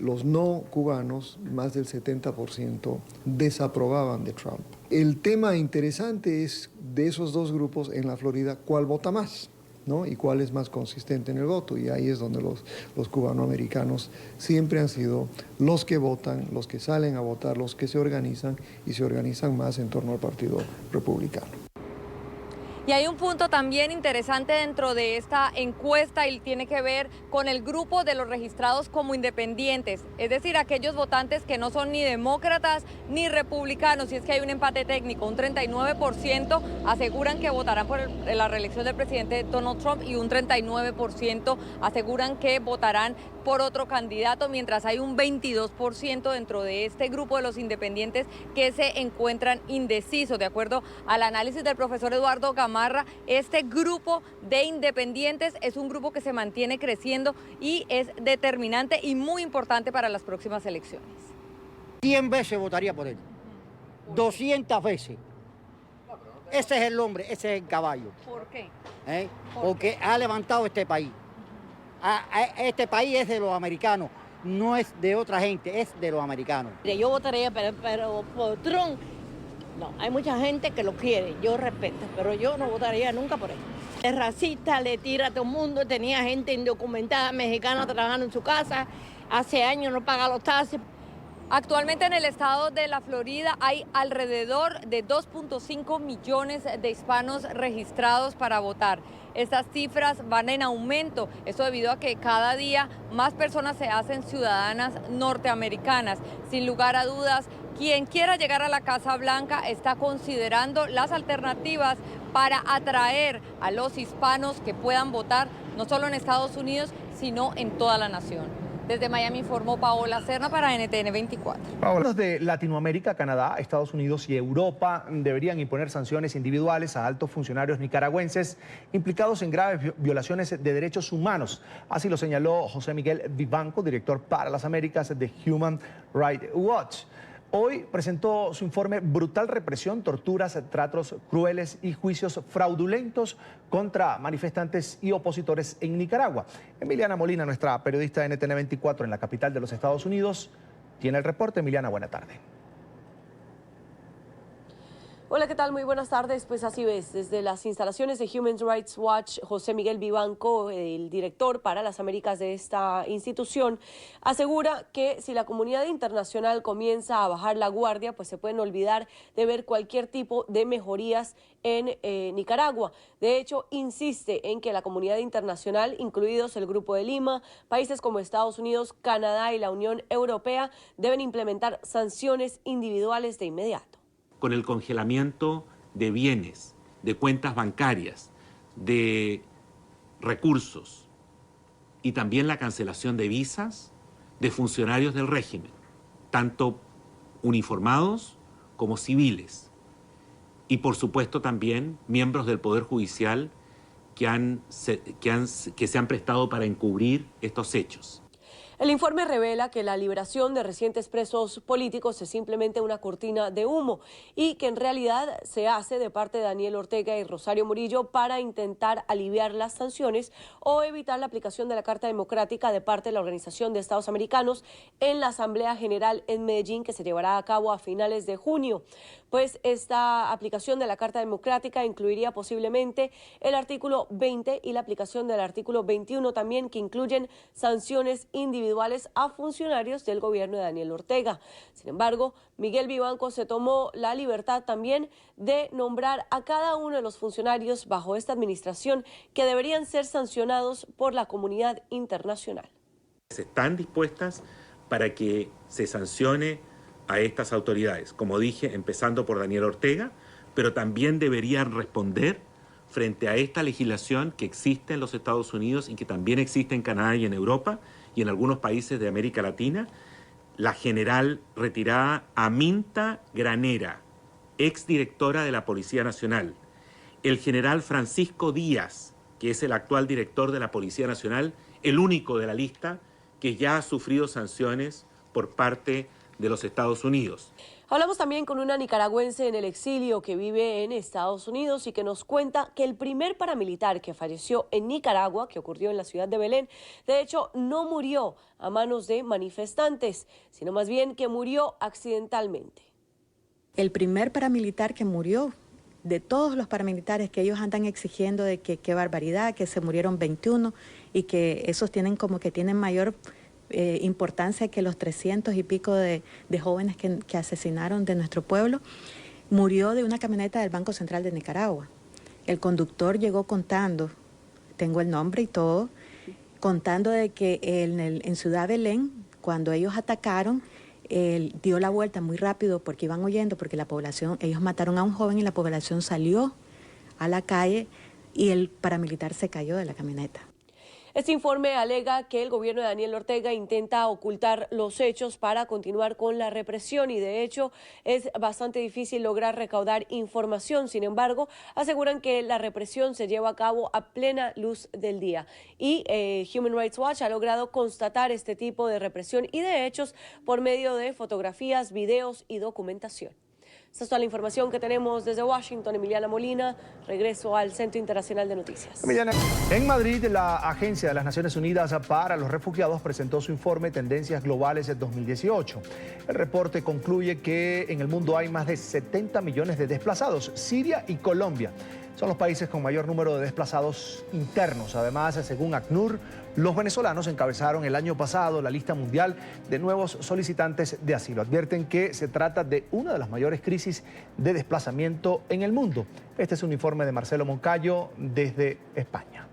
los no cubanos, más del 70%, desaprobaban de Trump. El tema interesante es, de esos dos grupos en la Florida, ¿cuál vota más? ¿No? Y cuál es más consistente en el voto, y ahí es donde los cubanoamericanos siempre han sido los que votan, los que salen a votar, los que se organizan, y se organizan más en torno al Partido Republicano. Y hay un punto también interesante dentro de esta encuesta y tiene que ver con el grupo de los registrados como independientes, es decir, aquellos votantes que no son ni demócratas ni republicanos, y es que hay un empate técnico. Un 39% aseguran que votarán por la reelección del presidente Donald Trump y un 39% aseguran que votarán por otro candidato, mientras hay un 22% dentro de este grupo de los independientes que se encuentran indecisos. De acuerdo al análisis del profesor Eduardo Gamarra, este grupo de independientes es un grupo que se mantiene creciendo y es determinante y muy importante para las próximas elecciones. 100 veces votaría por él, 200 veces. Ese es el hombre, ese es el caballo. ¿Por qué? Porque ha levantado este país. Este país es de los americanos, no es de otra gente, es de los americanos. Yo votaría, pero por Trump, no, hay mucha gente que lo quiere, yo respeto, pero yo no votaría nunca por él. Es racista, le tira a todo el mundo, tenía gente indocumentada mexicana trabajando en su casa, hace años no paga los taxes. Actualmente en el estado de la Florida hay alrededor de 2.5 millones de hispanos registrados para votar. Estas cifras van en aumento, esto debido a que cada día más personas se hacen ciudadanas norteamericanas. Sin lugar a dudas, quien quiera llegar a la Casa Blanca está considerando las alternativas para atraer a los hispanos que puedan votar no solo en Estados Unidos, sino en toda la nación. Desde Miami informó Paola Serna para NTN 24. Los de Latinoamérica, Canadá, Estados Unidos y Europa deberían imponer sanciones individuales a altos funcionarios nicaragüenses implicados en graves violaciones de derechos humanos. Así lo señaló José Miguel Vivanco, director para las Américas de Human Rights Watch. Hoy presentó su informe Brutal represión, torturas, tratos crueles y juicios fraudulentos contra manifestantes y opositores en Nicaragua. Emiliana Molina, nuestra periodista de NTN 24 en la capital de los Estados Unidos, tiene el reporte. Emiliana, buena tarde. Hola, ¿qué tal? Muy buenas tardes. Pues así ves, desde las instalaciones de Human Rights Watch, José Miguel Vivanco, el director para las Américas de esta institución, asegura que si la comunidad internacional comienza a bajar la guardia, pues se pueden olvidar de ver cualquier tipo de mejorías en Nicaragua. De hecho, insiste en que la comunidad internacional, incluidos el Grupo de Lima, países como Estados Unidos, Canadá y la Unión Europea, deben implementar sanciones individuales de inmediato. Con el congelamiento de bienes, de cuentas bancarias, de recursos y también la cancelación de visas de funcionarios del régimen, tanto uniformados como civiles, y por supuesto también miembros del Poder Judicial que se han prestado para encubrir estos hechos. El informe revela que la liberación de recientes presos políticos es simplemente una cortina de humo y que en realidad se hace de parte de Daniel Ortega y Rosario Murillo para intentar aliviar las sanciones o evitar la aplicación de la Carta Democrática de parte de la Organización de Estados Americanos en la Asamblea General en Medellín, que se llevará a cabo a finales de junio. Pues esta aplicación de la Carta Democrática incluiría posiblemente el artículo 20 y la aplicación del artículo 21 también, que incluyen sanciones individuales individuales a funcionarios del gobierno de Daniel Ortega. Sin embargo, Miguel Vivanco se tomó la libertad también de nombrar a cada uno de los funcionarios bajo esta administración que deberían ser sancionados por la comunidad internacional. Están dispuestas para que se sancione a estas autoridades, como dije, empezando por Daniel Ortega, pero también deberían responder frente a esta legislación que existe en los Estados Unidos y que también existe en Canadá y en Europa y en algunos países de América Latina. La general retirada Aminta Granera, exdirectora de la Policía Nacional, el general Francisco Díaz, que es el actual director de la Policía Nacional, el único de la lista que ya ha sufrido sanciones por parte de los Estados Unidos. Hablamos también con una nicaragüense en el exilio que vive en Estados Unidos y que nos cuenta que el primer paramilitar que falleció en Nicaragua, que ocurrió en la ciudad de Belén, de hecho no murió a manos de manifestantes, sino más bien que murió accidentalmente. El primer paramilitar que murió, de todos los paramilitares que ellos andan exigiendo de que qué barbaridad, que se murieron 21 y que esos tienen como que tienen mayor importancia que los 300 y pico de jóvenes que asesinaron de nuestro pueblo, murió de una camioneta del Banco Central de Nicaragua. El conductor llegó contando, tengo el nombre y todo, contando de que en Ciudad Belén, cuando ellos atacaron, él dio la vuelta muy rápido porque iban huyendo, porque la población, ellos mataron a un joven y la población salió a la calle y el paramilitar se cayó de la camioneta. Este informe alega que el gobierno de Daniel Ortega intenta ocultar los hechos para continuar con la represión y de hecho es bastante difícil lograr recaudar información. Sin embargo, aseguran que la represión se lleva a cabo a plena luz del día y Human Rights Watch ha logrado constatar este tipo de represión y de hechos por medio de fotografías, videos y documentación. Esta es toda la información que tenemos desde Washington. Emiliana Molina, regreso al Centro Internacional de Noticias. Emiliana, en Madrid, la Agencia de las Naciones Unidas para los Refugiados presentó su informe Tendencias Globales de 2018. El reporte concluye que en el mundo hay más de 70 millones de desplazados. Siria y Colombia son los países con mayor número de desplazados internos. Además, según ACNUR, los venezolanos encabezaron el año pasado la lista mundial de nuevos solicitantes de asilo. Advierten que se trata de una de las mayores crisis de desplazamiento en el mundo. Este es un informe de Marcelo Moncayo desde España.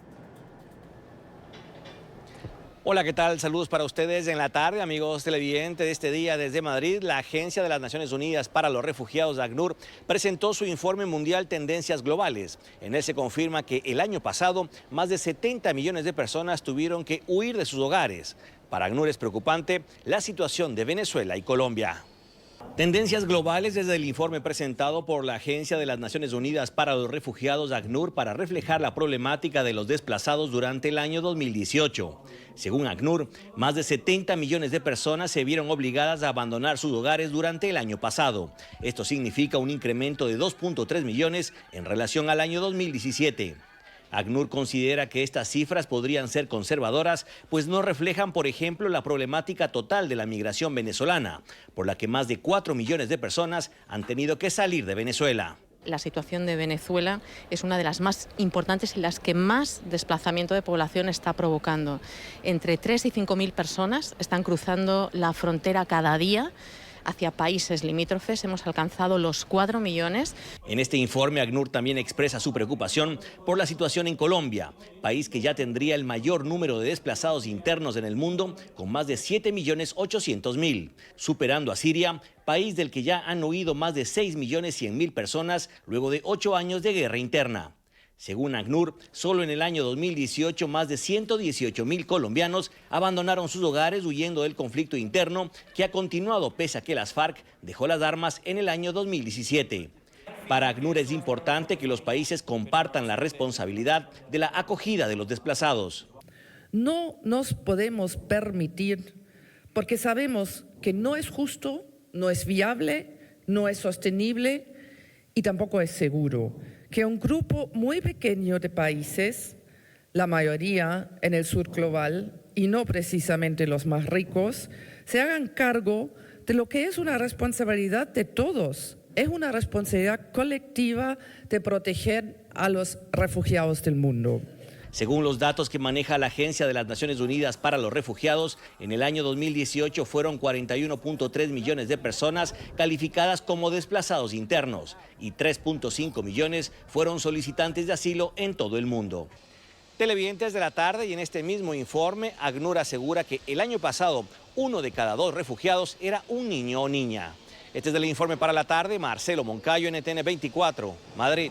Hola, ¿qué tal? Saludos para ustedes en la tarde, amigos televidentes de este día desde Madrid. La Agencia de las Naciones Unidas para los Refugiados, ACNUR, presentó su informe mundial Tendencias Globales. En él se confirma que el año pasado más de 70 millones de personas tuvieron que huir de sus hogares. Para ACNUR es preocupante la situación de Venezuela y Colombia. Tendencias globales desde el informe presentado por la Agencia de las Naciones Unidas para los Refugiados, ACNUR, para reflejar la problemática de los desplazados durante el año 2018. Según ACNUR, más de 70 millones de personas se vieron obligadas a abandonar sus hogares durante el año pasado. Esto significa un incremento de 2.3 millones en relación al año 2017. ACNUR considera que estas cifras podrían ser conservadoras, pues no reflejan, por ejemplo, la problemática total de la migración venezolana, por la que más de 4 millones de personas han tenido que salir de Venezuela. La situación de Venezuela es una de las más importantes y las que más desplazamiento de población está provocando. Entre 3 y 5 mil personas están cruzando la frontera cada día hacia países limítrofes. Hemos alcanzado los 4 millones. En este informe, ACNUR también expresa su preocupación por la situación en Colombia, país que ya tendría el mayor número de desplazados internos en el mundo, con más de 7.800.000, superando a Siria, país del que ya han huido más de 6.100.000 personas luego de 8 años de guerra interna. Según ACNUR, solo en el año 2018 más de 118.000 colombianos abandonaron sus hogares huyendo del conflicto interno que ha continuado pese a que las FARC dejó las armas en el año 2017. Para ACNUR es importante que los países compartan la responsabilidad de la acogida de los desplazados. No nos podemos permitir, porque sabemos que no es justo, no es viable, no es sostenible y tampoco es seguro que un grupo muy pequeño de países, la mayoría en el sur global y no precisamente los más ricos, se hagan cargo de lo que es una responsabilidad de todos. Es una responsabilidad colectiva de proteger a los refugiados del mundo. Según los datos que maneja la Agencia de las Naciones Unidas para los Refugiados, en el año 2018 fueron 41.3 millones de personas calificadas como desplazados internos y 3.5 millones fueron solicitantes de asilo en todo el mundo. Televidentes de la tarde, y en este mismo informe, ACNUR asegura que el año pasado 1 de cada 2 refugiados era un niño o niña. Este es el informe para la tarde. Marcelo Moncayo, NTN 24, Madrid.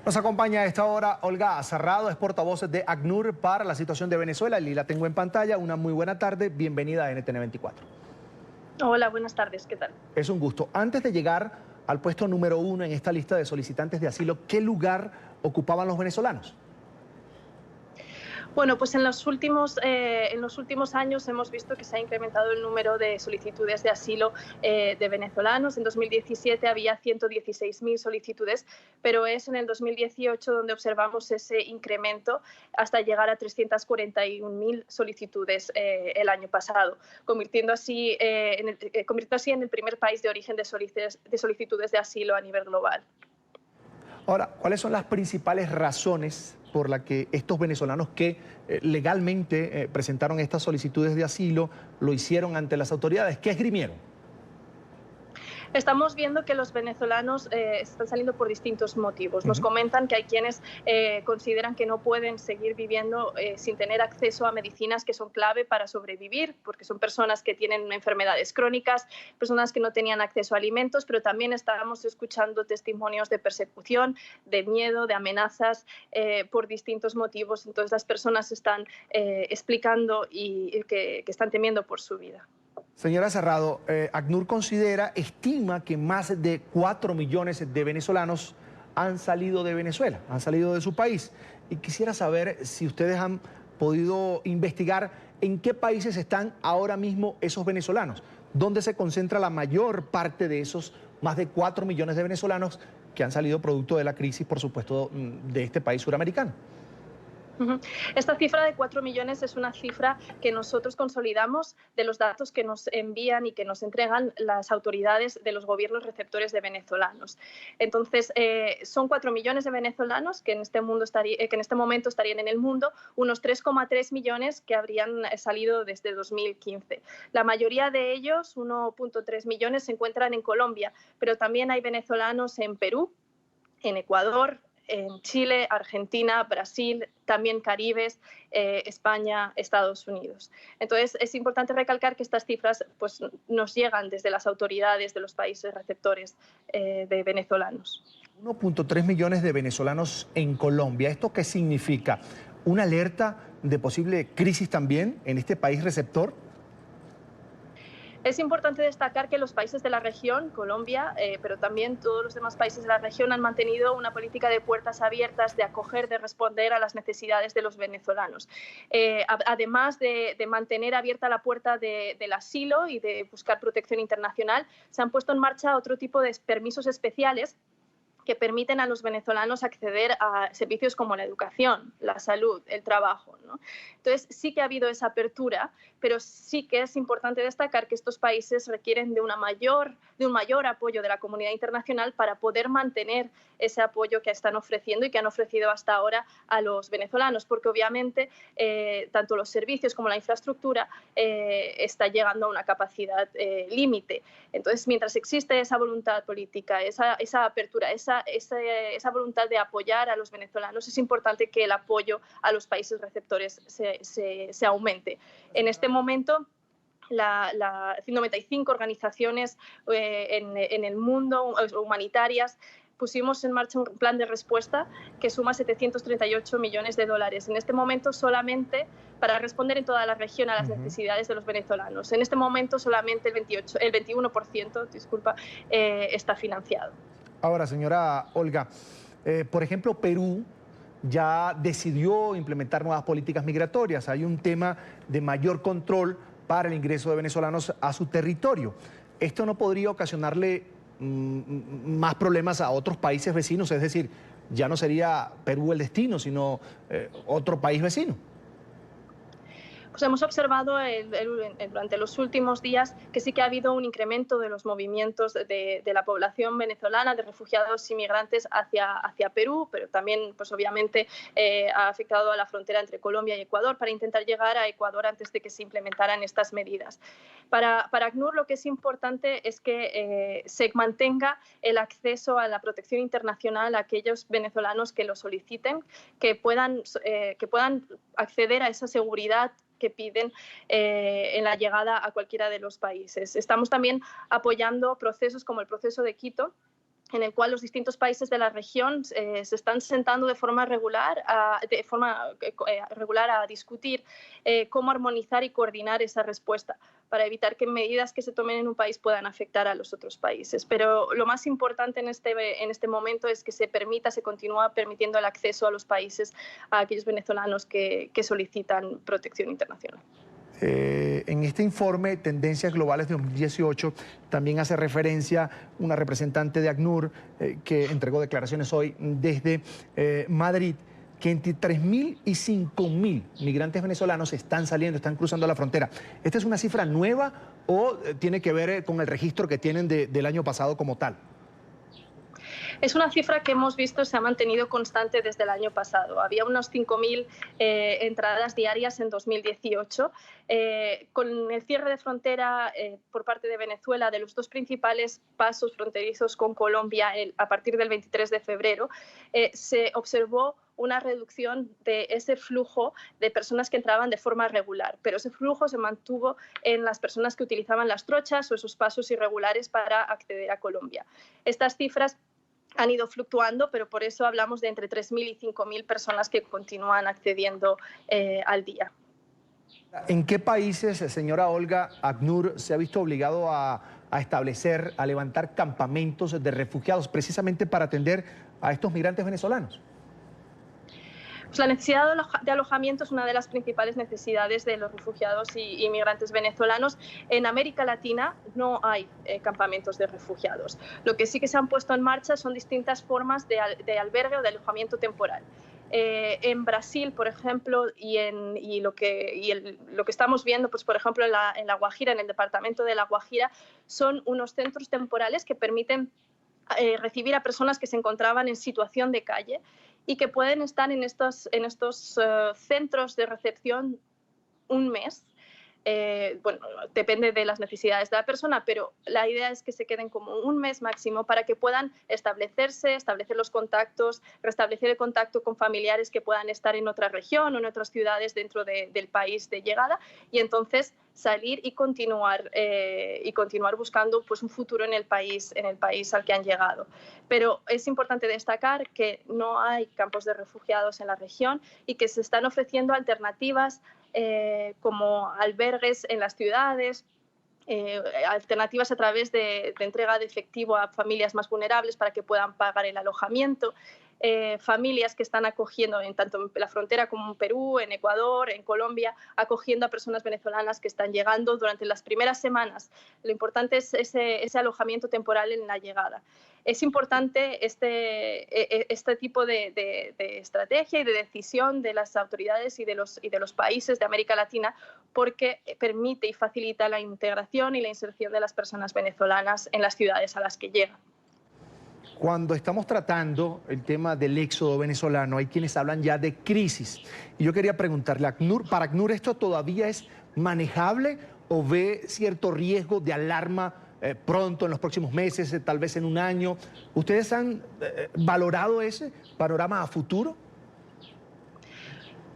Nos acompaña a esta hora Olga Cerrado, es portavoz de ACNUR para la situación de Venezuela. Y la tengo en pantalla. Una muy buena tarde. Bienvenida a NTN 24. Hola, buenas tardes. ¿Qué tal? Es un gusto. Antes de llegar al puesto número 1 en esta lista de solicitantes de asilo, ¿qué lugar ocupaban los venezolanos? Bueno, pues en los últimos años hemos visto que se ha incrementado el número de solicitudes de asilo de venezolanos. En 2017 había 116.000 solicitudes, pero es en el 2018 donde observamos ese incremento hasta llegar a 341.000 solicitudes el año pasado, convirtiendo así en el primer país de origen de solicitudes de asilo a nivel global. Ahora, ¿cuáles son las principales razones por las que estos venezolanos que legalmente presentaron estas solicitudes de asilo lo hicieron ante las autoridades? ¿Qué esgrimieron? Estamos viendo que los venezolanos están saliendo por distintos motivos. Nos comentan que hay quienes consideran que no pueden seguir viviendo sin tener acceso a medicinas que son clave para sobrevivir, porque son personas que tienen enfermedades crónicas, personas que no tenían acceso a alimentos, pero también estábamos escuchando testimonios de persecución, de miedo, de amenazas por distintos motivos. Entonces las personas están explicando y que están temiendo por su vida. Señora Cerrado, ACNUR estima que más de 4 millones de venezolanos han salido de Venezuela, han salido de su país. Y quisiera saber si ustedes han podido investigar en qué países están ahora mismo esos venezolanos, dónde se concentra la mayor parte de esos más de 4 millones de venezolanos que han salido producto de la crisis, por supuesto, de este país suramericano. Esta cifra de 4 millones es una cifra que nosotros consolidamos de los datos que nos envían y que nos entregan las autoridades de los gobiernos receptores de venezolanos. Entonces, son 4 millones de venezolanos que en este momento estarían en el mundo, unos 3,3 millones que habrían salido desde 2015. La mayoría de ellos, 1,3 millones, se encuentran en Colombia, pero también hay venezolanos en Perú, en Ecuador, en Chile, Argentina, Brasil, también Caribes, España, Estados Unidos. Entonces, es importante recalcar que estas cifras pues, nos llegan desde las autoridades de los países receptores de venezolanos. 1,3 millones de venezolanos en Colombia. ¿Esto qué significa? ¿Una alerta de posible crisis también en este país receptor? Es importante destacar que los países de la región, Colombia, pero también todos los demás países de la región han mantenido una política de puertas abiertas, de acoger, de responder a las necesidades de los venezolanos. Además de mantener abierta la puerta del asilo y de buscar protección internacional, se han puesto en marcha otro tipo de permisos especiales que permiten a los venezolanos acceder a servicios como la educación, la salud, el trabajo, ¿no? Entonces, sí que ha habido esa apertura, pero sí que es importante destacar que estos países requieren de un mayor apoyo de la comunidad internacional para poder mantener ese apoyo que están ofreciendo y que han ofrecido hasta ahora a los venezolanos, porque obviamente tanto los servicios como la infraestructura está llegando a una capacidad límite. Entonces, mientras existe esa voluntad política, esa apertura, esa voluntad de apoyar a los venezolanos, es importante que el apoyo a los países receptores se aumente. En este momento, 95 organizaciones en el mundo humanitarias pusimos en marcha un plan de respuesta que suma 738 millones de dólares. En este momento solamente para responder en toda la región a las necesidades de los venezolanos. En este momento solamente el 21% está financiado. Ahora, señora Olga, por ejemplo, Perú ya decidió implementar nuevas políticas migratorias. Hay un tema de mayor control para el ingreso de venezolanos a su territorio. ¿Esto no podría ocasionarle más problemas a otros países vecinos? Es decir, ya no sería Perú el destino, sino otro país vecino. Pues hemos observado durante los últimos días que sí que ha habido un incremento de los movimientos de la población venezolana, de refugiados inmigrantes hacia Perú, pero también pues obviamente ha afectado a la frontera entre Colombia y Ecuador para intentar llegar a Ecuador antes de que se implementaran estas medidas. Para ACNUR lo que es importante es que se mantenga el acceso a la protección internacional a aquellos venezolanos que lo soliciten, que puedan acceder a esa seguridad que piden en la llegada a cualquiera de los países. Estamos también apoyando procesos como el proceso de Quito, en el cual los distintos países de la región se están sentando de forma regular a discutir cómo armonizar y coordinar esa respuesta para evitar que medidas que se tomen en un país puedan afectar a los otros países. Pero lo más importante en este momento es que se continúa permitiendo el acceso a los países a aquellos venezolanos que solicitan protección internacional. En este informe, Tendencias Globales de 2018, también hace referencia una representante de ACNUR que entregó declaraciones hoy desde Madrid, que entre 3.000 y 5.000 migrantes venezolanos están cruzando la frontera. ¿Esta es una cifra nueva o tiene que ver con el registro que tienen del año pasado como tal? Es una cifra que hemos visto se ha mantenido constante desde el año pasado. Había unos 5.000 entradas diarias en 2018. Con el cierre de frontera por parte de Venezuela de los dos principales pasos fronterizos con Colombia a partir del 23 de febrero, se observó una reducción de ese flujo de personas que entraban de forma regular, pero ese flujo se mantuvo en las personas que utilizaban las trochas o esos pasos irregulares para acceder a Colombia. Estas cifras han ido fluctuando, pero por eso hablamos de entre 3.000 y 5.000 personas que continúan accediendo al día. ¿En qué países, señora Olga, ACNUR se ha visto obligado a levantar campamentos de refugiados precisamente para atender a estos migrantes venezolanos? Pues la necesidad de alojamiento es una de las principales necesidades de los refugiados y inmigrantes venezolanos. En América Latina no hay campamentos de refugiados. Lo que sí que se han puesto en marcha son distintas formas de albergue o de alojamiento temporal. En Brasil, por ejemplo, lo que estamos viendo, pues, por ejemplo, en La Guajira, en el departamento de La Guajira, son unos centros temporales que permiten recibir a personas que se encontraban en situación de calle y que pueden estar en estos centros de recepción un mes. Bueno, depende de las necesidades de la persona, pero la idea es que se queden como un mes máximo para que puedan establecer los contactos, restablecer el contacto con familiares que puedan estar en otra región o en otras ciudades dentro del país de llegada, y entonces salir y continuar buscando pues un futuro en el país al que han llegado. Pero es importante destacar que no hay campos de refugiados en la región y que se están ofreciendo alternativas como albergues en las ciudades, alternativas a través de entrega de efectivo a familias más vulnerables para que puedan pagar el alojamiento, familias que están acogiendo tanto en la frontera como en Perú, en Ecuador, en Colombia, acogiendo a personas venezolanas que están llegando durante las primeras semanas. Lo importante es ese alojamiento temporal en la llegada. Es importante este tipo de estrategia y de decisión de las autoridades y de los países de América Latina, porque permite y facilita la integración y la inserción de las personas venezolanas en las ciudades a las que llegan. Cuando estamos tratando el tema del éxodo venezolano, hay quienes hablan ya de crisis. Y yo quería preguntarle, ¿para ACNUR esto todavía es manejable o ve cierto riesgo de alarma pronto, en los próximos meses, tal vez en un año? ¿Ustedes han valorado ese panorama a futuro?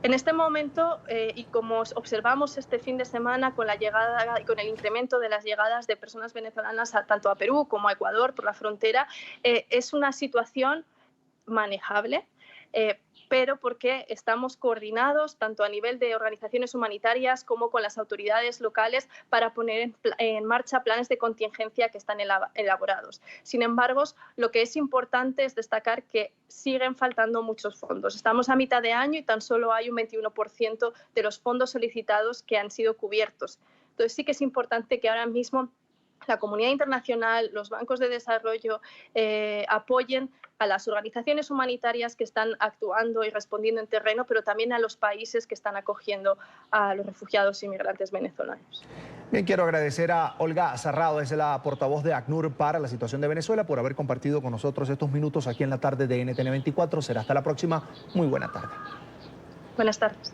En este momento, y como observamos este fin de semana con el incremento de las llegadas de personas venezolanas tanto a Perú como a Ecuador por la frontera, es una situación manejable, pero porque estamos coordinados tanto a nivel de organizaciones humanitarias como con las autoridades locales para poner en marcha planes de contingencia que están elaborados. Sin embargo, lo que es importante es destacar que siguen faltando muchos fondos. Estamos a mitad de año y tan solo hay un 21% de los fondos solicitados que han sido cubiertos. Entonces sí que es importante que ahora mismo la comunidad internacional, los bancos de desarrollo apoyen a las organizaciones humanitarias que están actuando y respondiendo en terreno, pero también a los países que están acogiendo a los refugiados e inmigrantes venezolanos. Bien, quiero agradecer a Olga Cerrado, es la portavoz de ACNUR para la situación de Venezuela, por haber compartido con nosotros estos minutos aquí en la tarde de NTN 24. Será hasta la próxima. Muy buena tarde. Buenas tardes.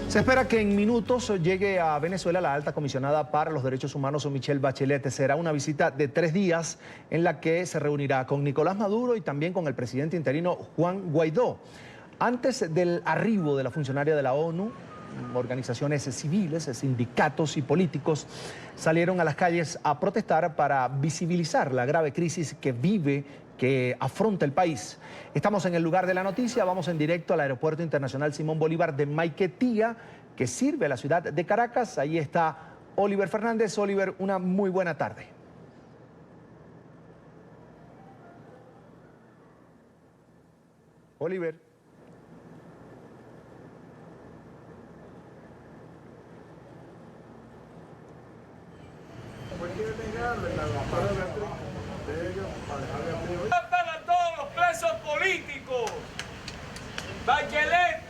Se espera que en minutos llegue a Venezuela la alta comisionada para los derechos humanos, Michelle Bachelet. Será una visita de 3 días en la que se reunirá con Nicolás Maduro y también con el presidente interino Juan Guaidó. Antes del arribo de la funcionaria de la ONU, organizaciones civiles, sindicatos y políticos salieron a las calles a protestar para visibilizar la grave crisis que afronta el país. Estamos en el lugar de la noticia, vamos en directo al Aeropuerto Internacional Simón Bolívar de Maiquetía, que sirve a la ciudad de Caracas. Ahí está Oliver Fernández. Oliver, una muy buena tarde. Oliver. Para todos los presos políticos. Bachelet.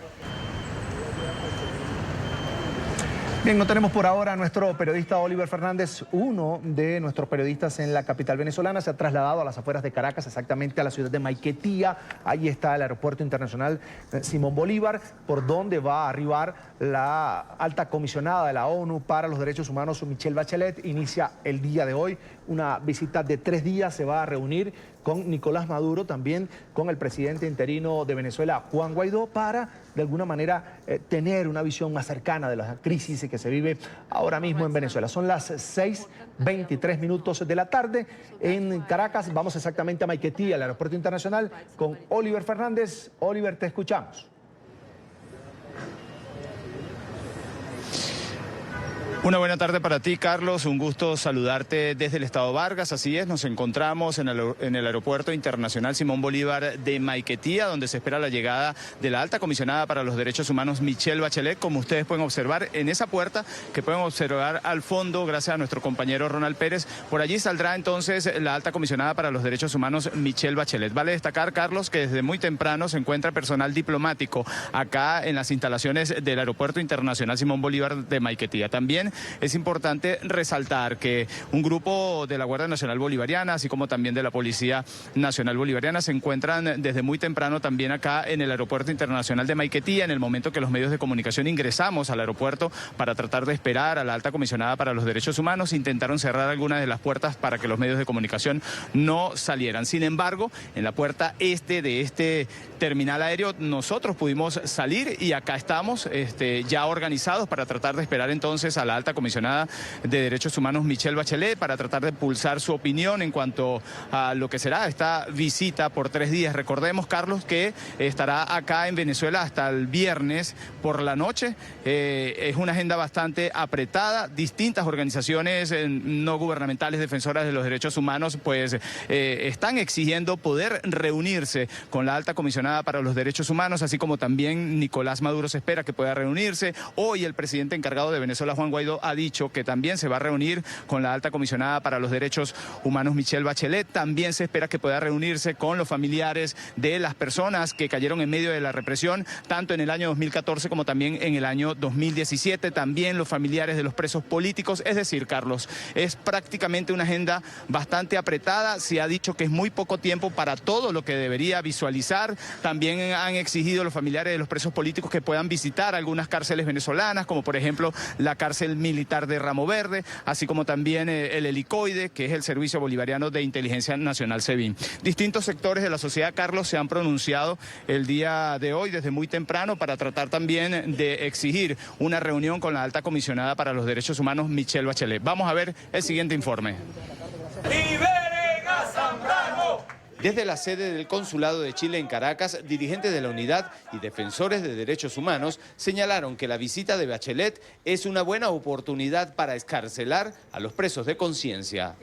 Bien, no tenemos por ahora a nuestro periodista Oliver Fernández. Uno de nuestros periodistas en la capital venezolana se ha trasladado a las afueras de Caracas, exactamente a la ciudad de Maiquetía. Ahí está el Aeropuerto Internacional Simón Bolívar, por donde va a arribar la alta comisionada de la ONU para los Derechos Humanos, Michelle Bachelet. Inicia el día de hoy una visita de 3 días. Se va a reunir con Nicolás Maduro, también con el presidente interino de Venezuela, Juan Guaidó, para de alguna manera tener una visión más cercana de la crisis que se vive ahora mismo en Venezuela. Son las 6:23 de la tarde en Caracas. Vamos exactamente a Maiquetía, al Aeropuerto Internacional, con Oliver Fernández. Oliver, te escuchamos. Una buena tarde para ti, Carlos. Un gusto saludarte desde el Estado Vargas. Así es, nos encontramos en el Aeropuerto Internacional Simón Bolívar de Maiquetía, donde se espera la llegada de la alta comisionada para los derechos humanos, Michelle Bachelet. Como ustedes pueden observar en esa puerta, que pueden observar al fondo, gracias a nuestro compañero Ronald Pérez, por allí saldrá entonces la alta comisionada para los derechos humanos, Michelle Bachelet. Vale destacar, Carlos, que desde muy temprano se encuentra personal diplomático acá en las instalaciones del Aeropuerto Internacional Simón Bolívar de Maiquetía. También es importante resaltar que un grupo de la Guardia Nacional Bolivariana, así como también de la Policía Nacional Bolivariana, se encuentran desde muy temprano también acá en el Aeropuerto Internacional de Maiquetía, en el momento que los medios de comunicación ingresamos al aeropuerto para tratar de esperar a la alta comisionada para los derechos humanos. Intentaron cerrar algunas de las puertas para que los medios de comunicación no salieran. Sin embargo, en la puerta este de este terminal aéreo nosotros pudimos salir y acá estamos ya organizados para tratar de esperar entonces a la alta comisionada de Derechos Humanos, Michelle Bachelet, para tratar de pulsar su opinión en cuanto a lo que será esta visita por 3 días. Recordemos, Carlos, que estará acá en Venezuela hasta el viernes por la noche. Es una agenda bastante apretada. Distintas organizaciones no gubernamentales defensoras de los derechos humanos pues están exigiendo poder reunirse con la alta comisionada para los derechos humanos, así como también Nicolás Maduro se espera que pueda reunirse. Hoy el presidente encargado de Venezuela, Juan Guaidó, ha dicho que también se va a reunir con la alta comisionada para los derechos humanos, Michelle Bachelet. También se espera que pueda reunirse con los familiares de las personas que cayeron en medio de la represión, tanto en el año 2014 como también en el año 2017. También los familiares de los presos políticos. Es decir, Carlos, es prácticamente una agenda bastante apretada. Se ha dicho que es muy poco tiempo para todo lo que debería visualizar. También han exigido los familiares de los presos políticos que puedan visitar algunas cárceles venezolanas, como por ejemplo la cárcel militar de Ramo Verde, así como también el Helicoide, que es el Servicio Bolivariano de Inteligencia Nacional, SEBIN. Distintos sectores de la sociedad, Carlos, se han pronunciado el día de hoy desde muy temprano para tratar también de exigir una reunión con la alta comisionada para los derechos humanos, Michelle Bachelet. Vamos a ver el siguiente informe. ¡Liberen a Zambrano! Desde la sede del Consulado de Chile en Caracas, dirigentes de la unidad y defensores de derechos humanos señalaron que la visita de Bachelet es una buena oportunidad para excarcelar a los presos de conciencia.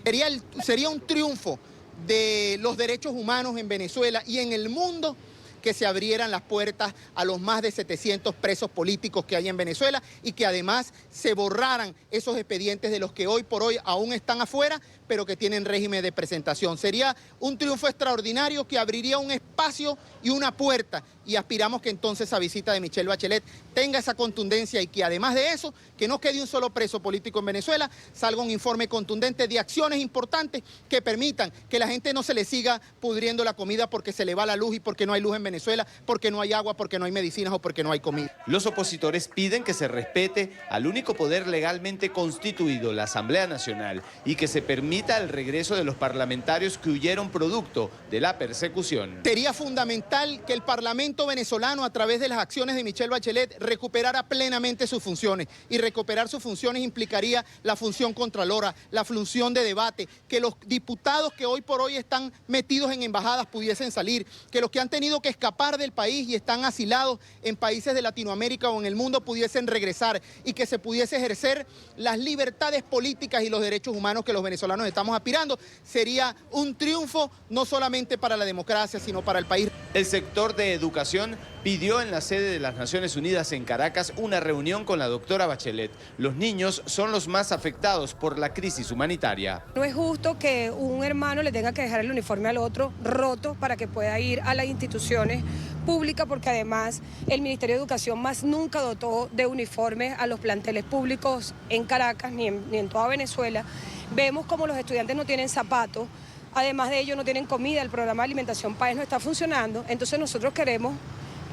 Sería un triunfo de los derechos humanos en Venezuela y en el mundo que se abrieran las puertas a los más de 700 presos políticos que hay en Venezuela y que además se borraran esos expedientes de los que hoy por hoy aún están afuera, pero que tienen régimen de presentación. Sería un triunfo extraordinario que abriría un espacio y una puerta, y aspiramos que entonces esa visita de Michelle Bachelet tenga esa contundencia y que además de eso, que no quede un solo preso político en Venezuela, salga un informe contundente de acciones importantes que permitan que la gente no se le siga pudriendo la comida porque se le va la luz y porque no hay luz en Venezuela, porque no hay agua, porque no hay medicinas o porque no hay comida. Los opositores piden que se respete al único poder legalmente constituido, la Asamblea Nacional, y que se permita el regreso de los parlamentarios que huyeron producto de la persecución. Sería fundamental que el Parlamento venezolano, a través de las acciones de Michelle Bachelet, recuperara plenamente sus funciones. Y recuperar sus funciones implicaría la función contralora, la función de debate, que los diputados que hoy por hoy están metidos en embajadas pudiesen salir, que los que han tenido que escapar del país y están asilados en países de Latinoamérica o en el mundo pudiesen regresar y que se pudiese ejercer las libertades políticas y los derechos humanos que los venezolanos estamos aspirando. Sería un triunfo no solamente para la democracia, sino para el país. El sector de educación pidió en la sede de las Naciones Unidas en Caracas una reunión con la doctora Bachelet. Los niños son los más afectados por la crisis humanitaria. No es justo que un hermano le tenga que dejar el uniforme al otro roto para que pueda ir a las instituciones públicas, porque además el Ministerio de Educación más nunca dotó de uniformes a los planteles públicos en Caracas ni en toda Venezuela. Vemos como los estudiantes no tienen zapatos, además de ello no tienen comida, el programa de alimentación país no está funcionando, entonces nosotros queremos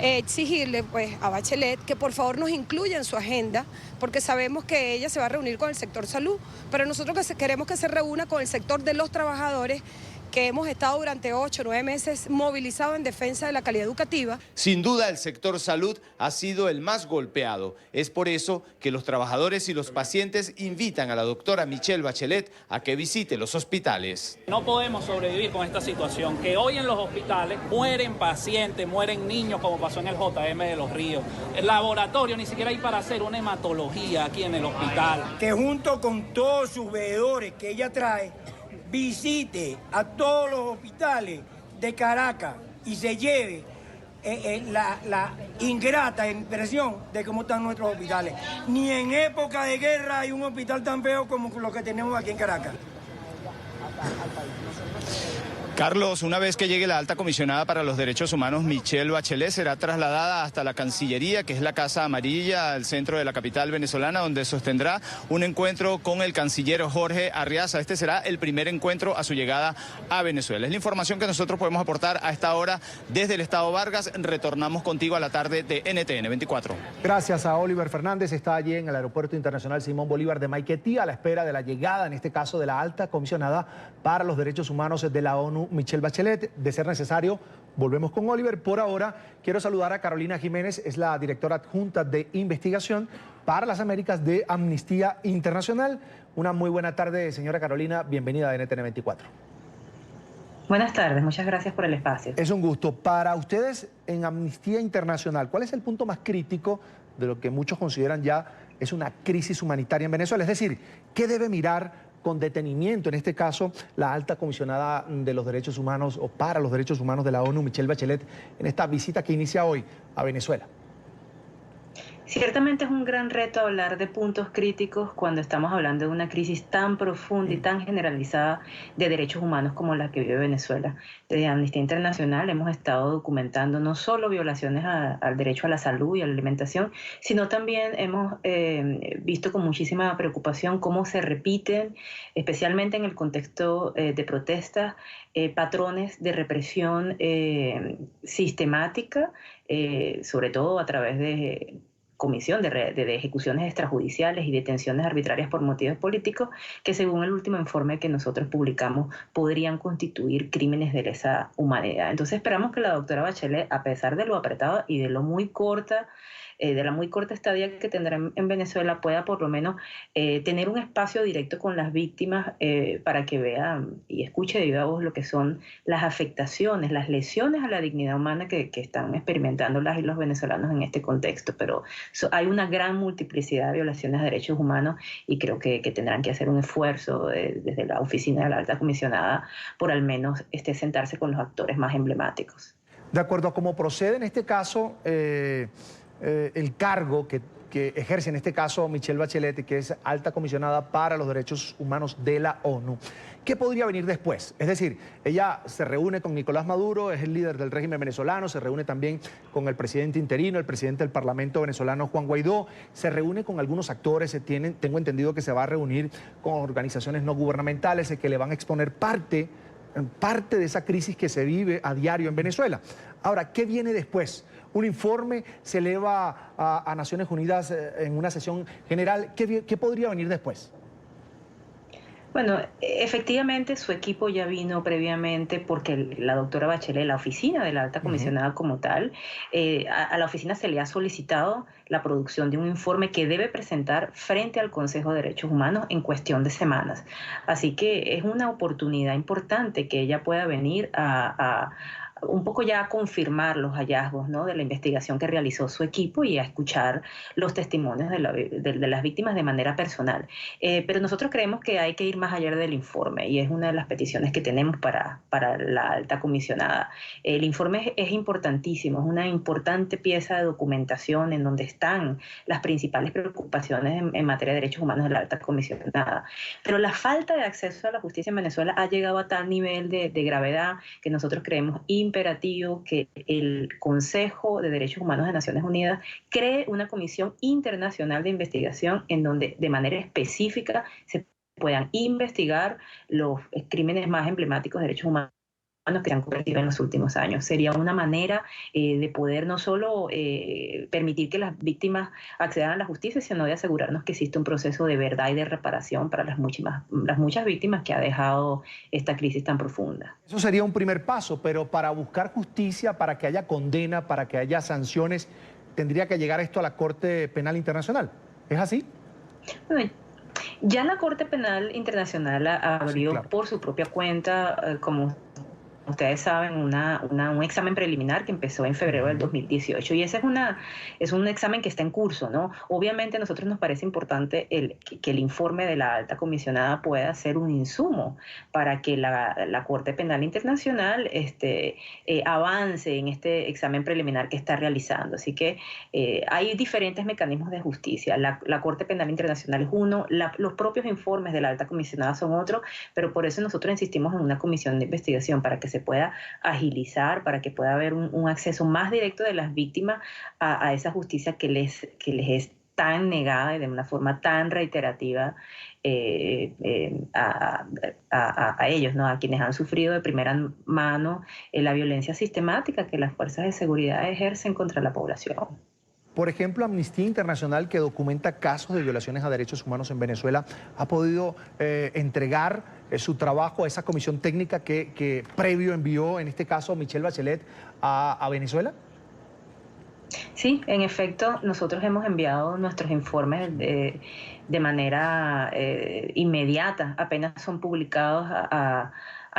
exigirle pues a Bachelet que por favor nos incluya en su agenda, porque sabemos que ella se va a reunir con el sector salud, pero nosotros queremos que se reúna con el sector de los trabajadores, que hemos estado durante 8 o 9 meses movilizados en defensa de la calidad educativa. Sin duda el sector salud ha sido el más golpeado. Es por eso que los trabajadores y los pacientes invitan a la doctora Michelle Bachelet a que visite los hospitales. No podemos sobrevivir con esta situación, que hoy en los hospitales mueren pacientes, mueren niños, como pasó en el JM de Los Ríos. El laboratorio ni siquiera hay para hacer una hematología aquí en el hospital. Que junto con todos sus veedores que ella trae, visite a todos los hospitales de Caracas y se lleve la ingrata impresión de cómo están nuestros hospitales. Ni en época de guerra hay un hospital tan feo como lo que tenemos aquí en Caracas. Carlos, una vez que llegue la alta comisionada para los derechos humanos, Michelle Bachelet, será trasladada hasta la Cancillería, que es la Casa Amarilla, al centro de la capital venezolana, donde sostendrá un encuentro con el canciller Jorge Arriaza. Este será el primer encuentro a su llegada a Venezuela. Es la información que nosotros podemos aportar a esta hora desde el Estado Vargas. Retornamos contigo a la tarde de NTN 24. Gracias a Oliver Fernández. Está allí en el Aeropuerto Internacional Simón Bolívar de Maiquetía a la espera de la llegada, en este caso, de la alta comisionada para los derechos humanos de la ONU, Michelle Bachelet. De ser necesario, volvemos con Oliver. Por ahora, quiero saludar a Carolina Jiménez, es la directora adjunta de investigación para las Américas de Amnistía Internacional. Una muy buena tarde, señora Carolina. Bienvenida a NTN 24. Buenas tardes, muchas gracias por el espacio. Es un gusto. Para ustedes, en Amnistía Internacional, ¿cuál es el punto más crítico de lo que muchos consideran ya es una crisis humanitaria en Venezuela? Es decir, ¿qué debe mirar con detenimiento, en este caso, la alta comisionada de los derechos humanos o para los derechos humanos de la ONU, Michelle Bachelet, en esta visita que inicia hoy a Venezuela? Ciertamente es un gran reto hablar de puntos críticos cuando estamos hablando de una crisis tan profunda y tan generalizada de derechos humanos como la que vive Venezuela. Desde Amnistía Internacional hemos estado documentando no solo violaciones al derecho a la salud y a la alimentación, sino también hemos visto con muchísima preocupación cómo se repiten, especialmente en el contexto de protestas, patrones de represión sistemática, sobre todo a través de comisión de ejecuciones extrajudiciales y detenciones arbitrarias por motivos políticos que, según el último informe que nosotros publicamos, podrían constituir crímenes de lesa humanidad. Entonces esperamos que la doctora Bachelet, a pesar de lo apretado y de lo muy corta, de la muy corta estadía que tendrá en Venezuela, pueda por lo menos tener un espacio directo con las víctimas para que vea y escuche de viva voz lo que son las afectaciones, las lesiones a la dignidad humana que están experimentando las y los venezolanos en este contexto. Pero hay una gran multiplicidad de violaciones de derechos humanos y creo que tendrán que hacer un esfuerzo desde la oficina de la alta comisionada por al menos sentarse con los actores más emblemáticos. De acuerdo a cómo procede en este caso, el cargo que ejerce en este caso Michelle Bachelet, que es alta comisionada para los derechos humanos de la ONU. ¿Qué podría venir después? Es decir, ella se reúne con Nicolás Maduro, es el líder del régimen venezolano, se reúne también con el presidente interino, el presidente del Parlamento venezolano, Juan Guaidó, se reúne con algunos actores, tengo entendido que se va a reunir con organizaciones no gubernamentales que le van a exponer parte de esa crisis que se vive a diario en Venezuela. Ahora, ¿qué viene después? Un informe se eleva a Naciones Unidas en una sesión general. ¿Qué podría venir después? Bueno, efectivamente su equipo ya vino previamente porque la doctora Bachelet, la oficina de la alta comisionada como tal, a la oficina se le ha solicitado la producción de un informe que debe presentar frente al Consejo de Derechos Humanos en cuestión de semanas. Así que es una oportunidad importante que ella pueda venir a un poco ya a confirmar los hallazgos, ¿no?, de la investigación que realizó su equipo y a escuchar los testimonios de las víctimas de manera personal. Pero nosotros creemos que hay que ir más allá del informe y es una de las peticiones que tenemos para la alta comisionada. El informe es importantísimo, es una importante pieza de documentación en donde están las principales preocupaciones en materia de derechos humanos de la alta comisionada. Pero la falta de acceso a la justicia en Venezuela ha llegado a tal nivel de gravedad que nosotros creemos imperativo que el Consejo de Derechos Humanos de Naciones Unidas cree una comisión internacional de investigación en donde de manera específica se puedan investigar los crímenes más emblemáticos de derechos humanos que se han cometido en los últimos años. Sería una manera de poder no solo permitir que las víctimas accedan a la justicia, sino de asegurarnos que existe un proceso de verdad y de reparación para las muchas víctimas que ha dejado esta crisis tan profunda. Eso sería un primer paso, pero para buscar justicia, para que haya condena, para que haya sanciones, tendría que llegar esto a la Corte Penal Internacional. ¿Es así? Bueno, ya la Corte Penal Internacional abrió, sí, claro, por su propia cuenta, como ustedes saben, un examen preliminar que empezó en febrero del 2018 y ese es un examen que está en curso, ¿no? Obviamente a nosotros nos parece importante que el informe de la alta comisionada pueda ser un insumo para que la Corte Penal Internacional avance en este examen preliminar que está realizando. Así que hay diferentes mecanismos de justicia. La Corte Penal Internacional es uno, los propios informes de la alta comisionada son otro, pero por eso nosotros insistimos en una comisión de investigación para que se pueda agilizar, para que pueda haber un acceso más directo de las víctimas a esa justicia que les es tan negada y de una forma tan reiterativa a ellos, ¿no?, a quienes han sufrido de primera mano la violencia sistemática que las fuerzas de seguridad ejercen contra la población. Por ejemplo, Amnistía Internacional, que documenta casos de violaciones a derechos humanos en Venezuela, ha podido entregar su trabajo a esa comisión técnica que previo envió, en este caso, Michelle Bachelet a Venezuela. Sí, en efecto, nosotros hemos enviado nuestros informes de manera inmediata, apenas son publicados a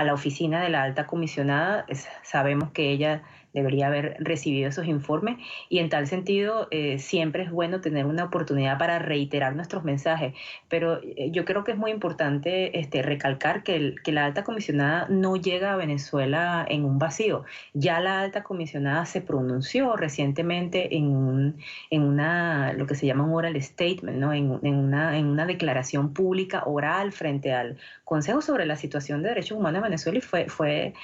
la oficina de la alta comisionada. Sabemos que ella debería haber recibido esos informes y en tal sentido siempre es bueno tener una oportunidad para reiterar nuestros mensajes, pero yo creo que es muy importante recalcar que la alta comisionada no llega a Venezuela en un vacío. Ya la alta comisionada se pronunció recientemente en lo que se llama un oral statement, ¿no?, en una declaración pública oral frente al Consejo sobre la situación de derechos humanos en Venezuela y fue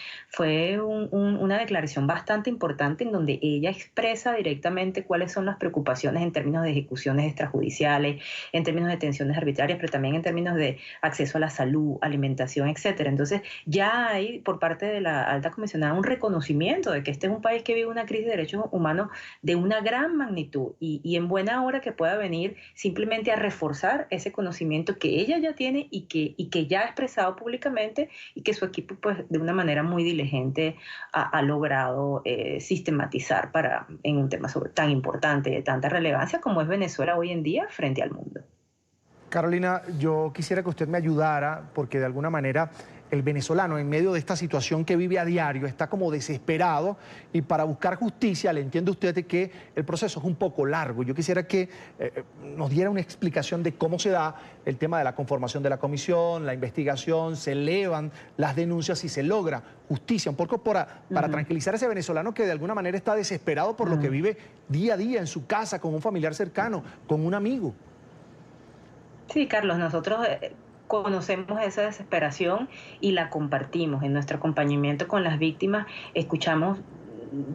una declaración bastante importante en donde ella expresa directamente cuáles son las preocupaciones en términos de ejecuciones extrajudiciales, en términos de detenciones arbitrarias, pero también en términos de acceso a la salud, alimentación, etcétera. Entonces ya hay por parte de la alta comisionada un reconocimiento de que este es un país que vive una crisis de derechos humanos de una gran magnitud y en buena hora que pueda venir simplemente a reforzar ese conocimiento que ella ya tiene y que ya ha expresado públicamente y que su equipo pues de una manera muy diligente ha logrado sistematizar en un tema tan importante, de tanta relevancia como es Venezuela hoy en día frente al mundo. Carolina, yo quisiera que usted me ayudara porque de alguna manera el venezolano en medio de esta situación que vive a diario está como desesperado y para buscar justicia le entiende usted que el proceso es un poco largo. Yo quisiera que nos diera una explicación de cómo se da el tema de la conformación de la comisión, la investigación, se elevan las denuncias y se logra justicia, un poco para tranquilizar a ese venezolano que de alguna manera está desesperado por lo que vive día a día en su casa, con un familiar cercano, con un amigo. Sí, Carlos, nosotros conocemos esa desesperación y la compartimos. En nuestro acompañamiento con las víctimas escuchamos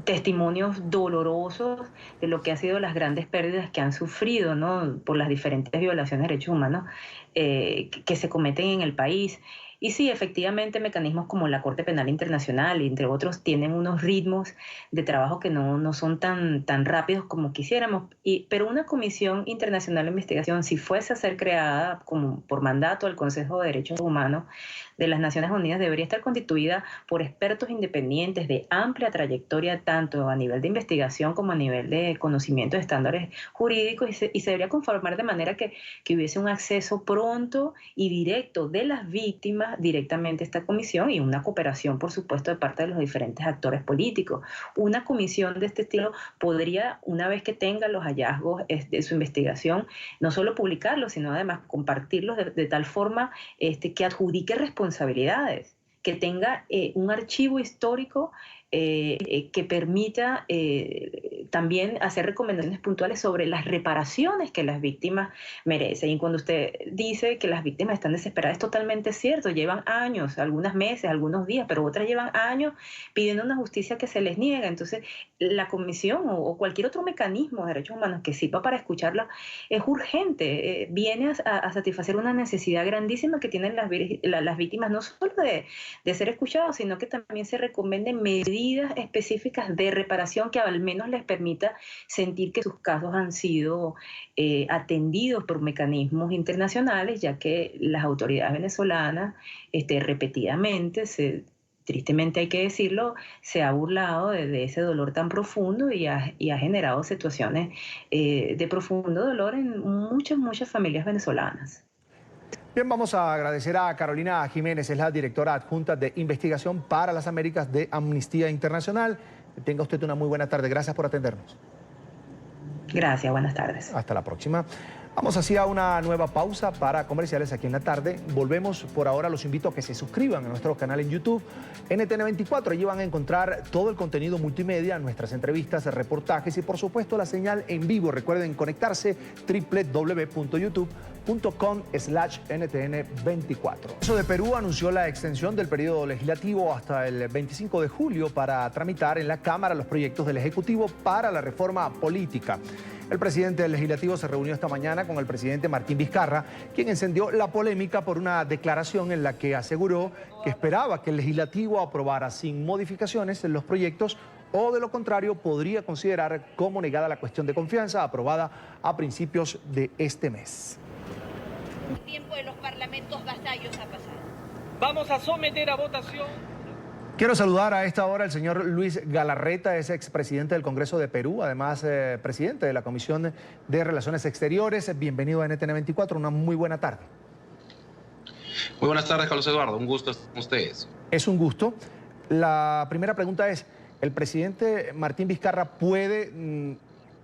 testimonios dolorosos de lo que han sido las grandes pérdidas que han sufrido, ¿no?, por las diferentes violaciones de derechos humanos que se cometen en el país. Y sí, efectivamente, mecanismos como la Corte Penal Internacional, entre otros, tienen unos ritmos de trabajo que no son tan rápidos como quisiéramos. Pero una comisión internacional de investigación, si fuese a ser creada como por mandato del Consejo de Derechos Humanos de las Naciones Unidas, debería estar constituida por expertos independientes de amplia trayectoria, tanto a nivel de investigación como a nivel de conocimiento de estándares jurídicos, y se debería conformar de manera que hubiese un acceso pronto y directo de las víctimas directamente a esta comisión y una cooperación, por supuesto, de parte de los diferentes actores políticos. Una comisión de este estilo podría, una vez que tenga los hallazgos de su investigación, no solo publicarlos, sino además compartirlos de tal forma que adjudique responsabilidades, que tenga un archivo histórico que permita también hacer recomendaciones puntuales sobre las reparaciones que las víctimas merecen. Y cuando usted dice que las víctimas están desesperadas, es totalmente cierto. Llevan años, algunos meses, algunos días, pero otras llevan años pidiendo una justicia que se les niega. Entonces, la comisión o cualquier otro mecanismo de derechos humanos que sirva para escucharla es urgente. Viene a satisfacer una necesidad grandísima que tienen las víctimas, no solo de ser escuchados, sino que también se recomienden medidas específicas de reparación que al menos les permita sentir que sus casos han sido atendidos por mecanismos internacionales, ya que las autoridades venezolanas repetidamente, tristemente hay que decirlo, se ha burlado de ese dolor tan profundo y ha generado situaciones de profundo dolor en muchas familias venezolanas. Bien, vamos a agradecer a Carolina Jiménez, es la directora adjunta de Investigación para las Américas de Amnistía Internacional. Tenga usted una muy buena tarde. Gracias por atendernos. Gracias, buenas tardes. Hasta la próxima. Vamos hacia una nueva pausa para comerciales aquí en la tarde. Volvemos. Por ahora los invito a que se suscriban a nuestro canal en YouTube, NTN24. Allí van a encontrar todo el contenido multimedia, nuestras entrevistas, reportajes y por supuesto la señal en vivo. Recuerden conectarse www.youtube.com/NTN24. El Congreso de Perú anunció la extensión del periodo legislativo hasta el 25 de julio para tramitar en la Cámara los proyectos del Ejecutivo para la reforma política. El presidente del Legislativo se reunió esta mañana con el presidente Martín Vizcarra, quien encendió la polémica por una declaración en la que aseguró que esperaba que el Legislativo aprobara sin modificaciones los proyectos o de lo contrario podría considerar como negada la cuestión de confianza aprobada a principios de este mes. El tiempo de los parlamentos vasallos ha pasado. Vamos a someter a votación. Quiero saludar a esta hora al señor Luis Galarreta, es expresidente del Congreso de Perú, además presidente de la Comisión de Relaciones Exteriores. Bienvenido a NTN24, una muy buena tarde. Muy buenas tardes, Carlos Eduardo, un gusto estar con ustedes. Es un gusto. La primera pregunta es, ¿el presidente Martín Vizcarra puede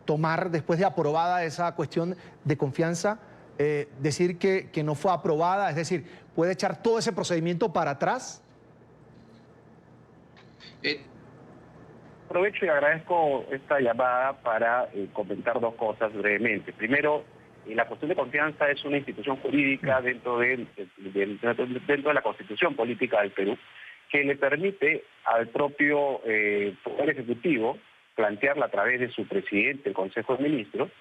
tomar, después de aprobada esa cuestión de confianza, decir que no fue aprobada? Es decir, ¿puede echar todo ese procedimiento para atrás? Aprovecho y agradezco esta llamada para comentar dos cosas brevemente. Primero, la cuestión de confianza es una institución jurídica dentro de la Constitución Política del Perú que le permite al propio Poder Ejecutivo plantearla a través de su presidente, el Consejo de Ministros,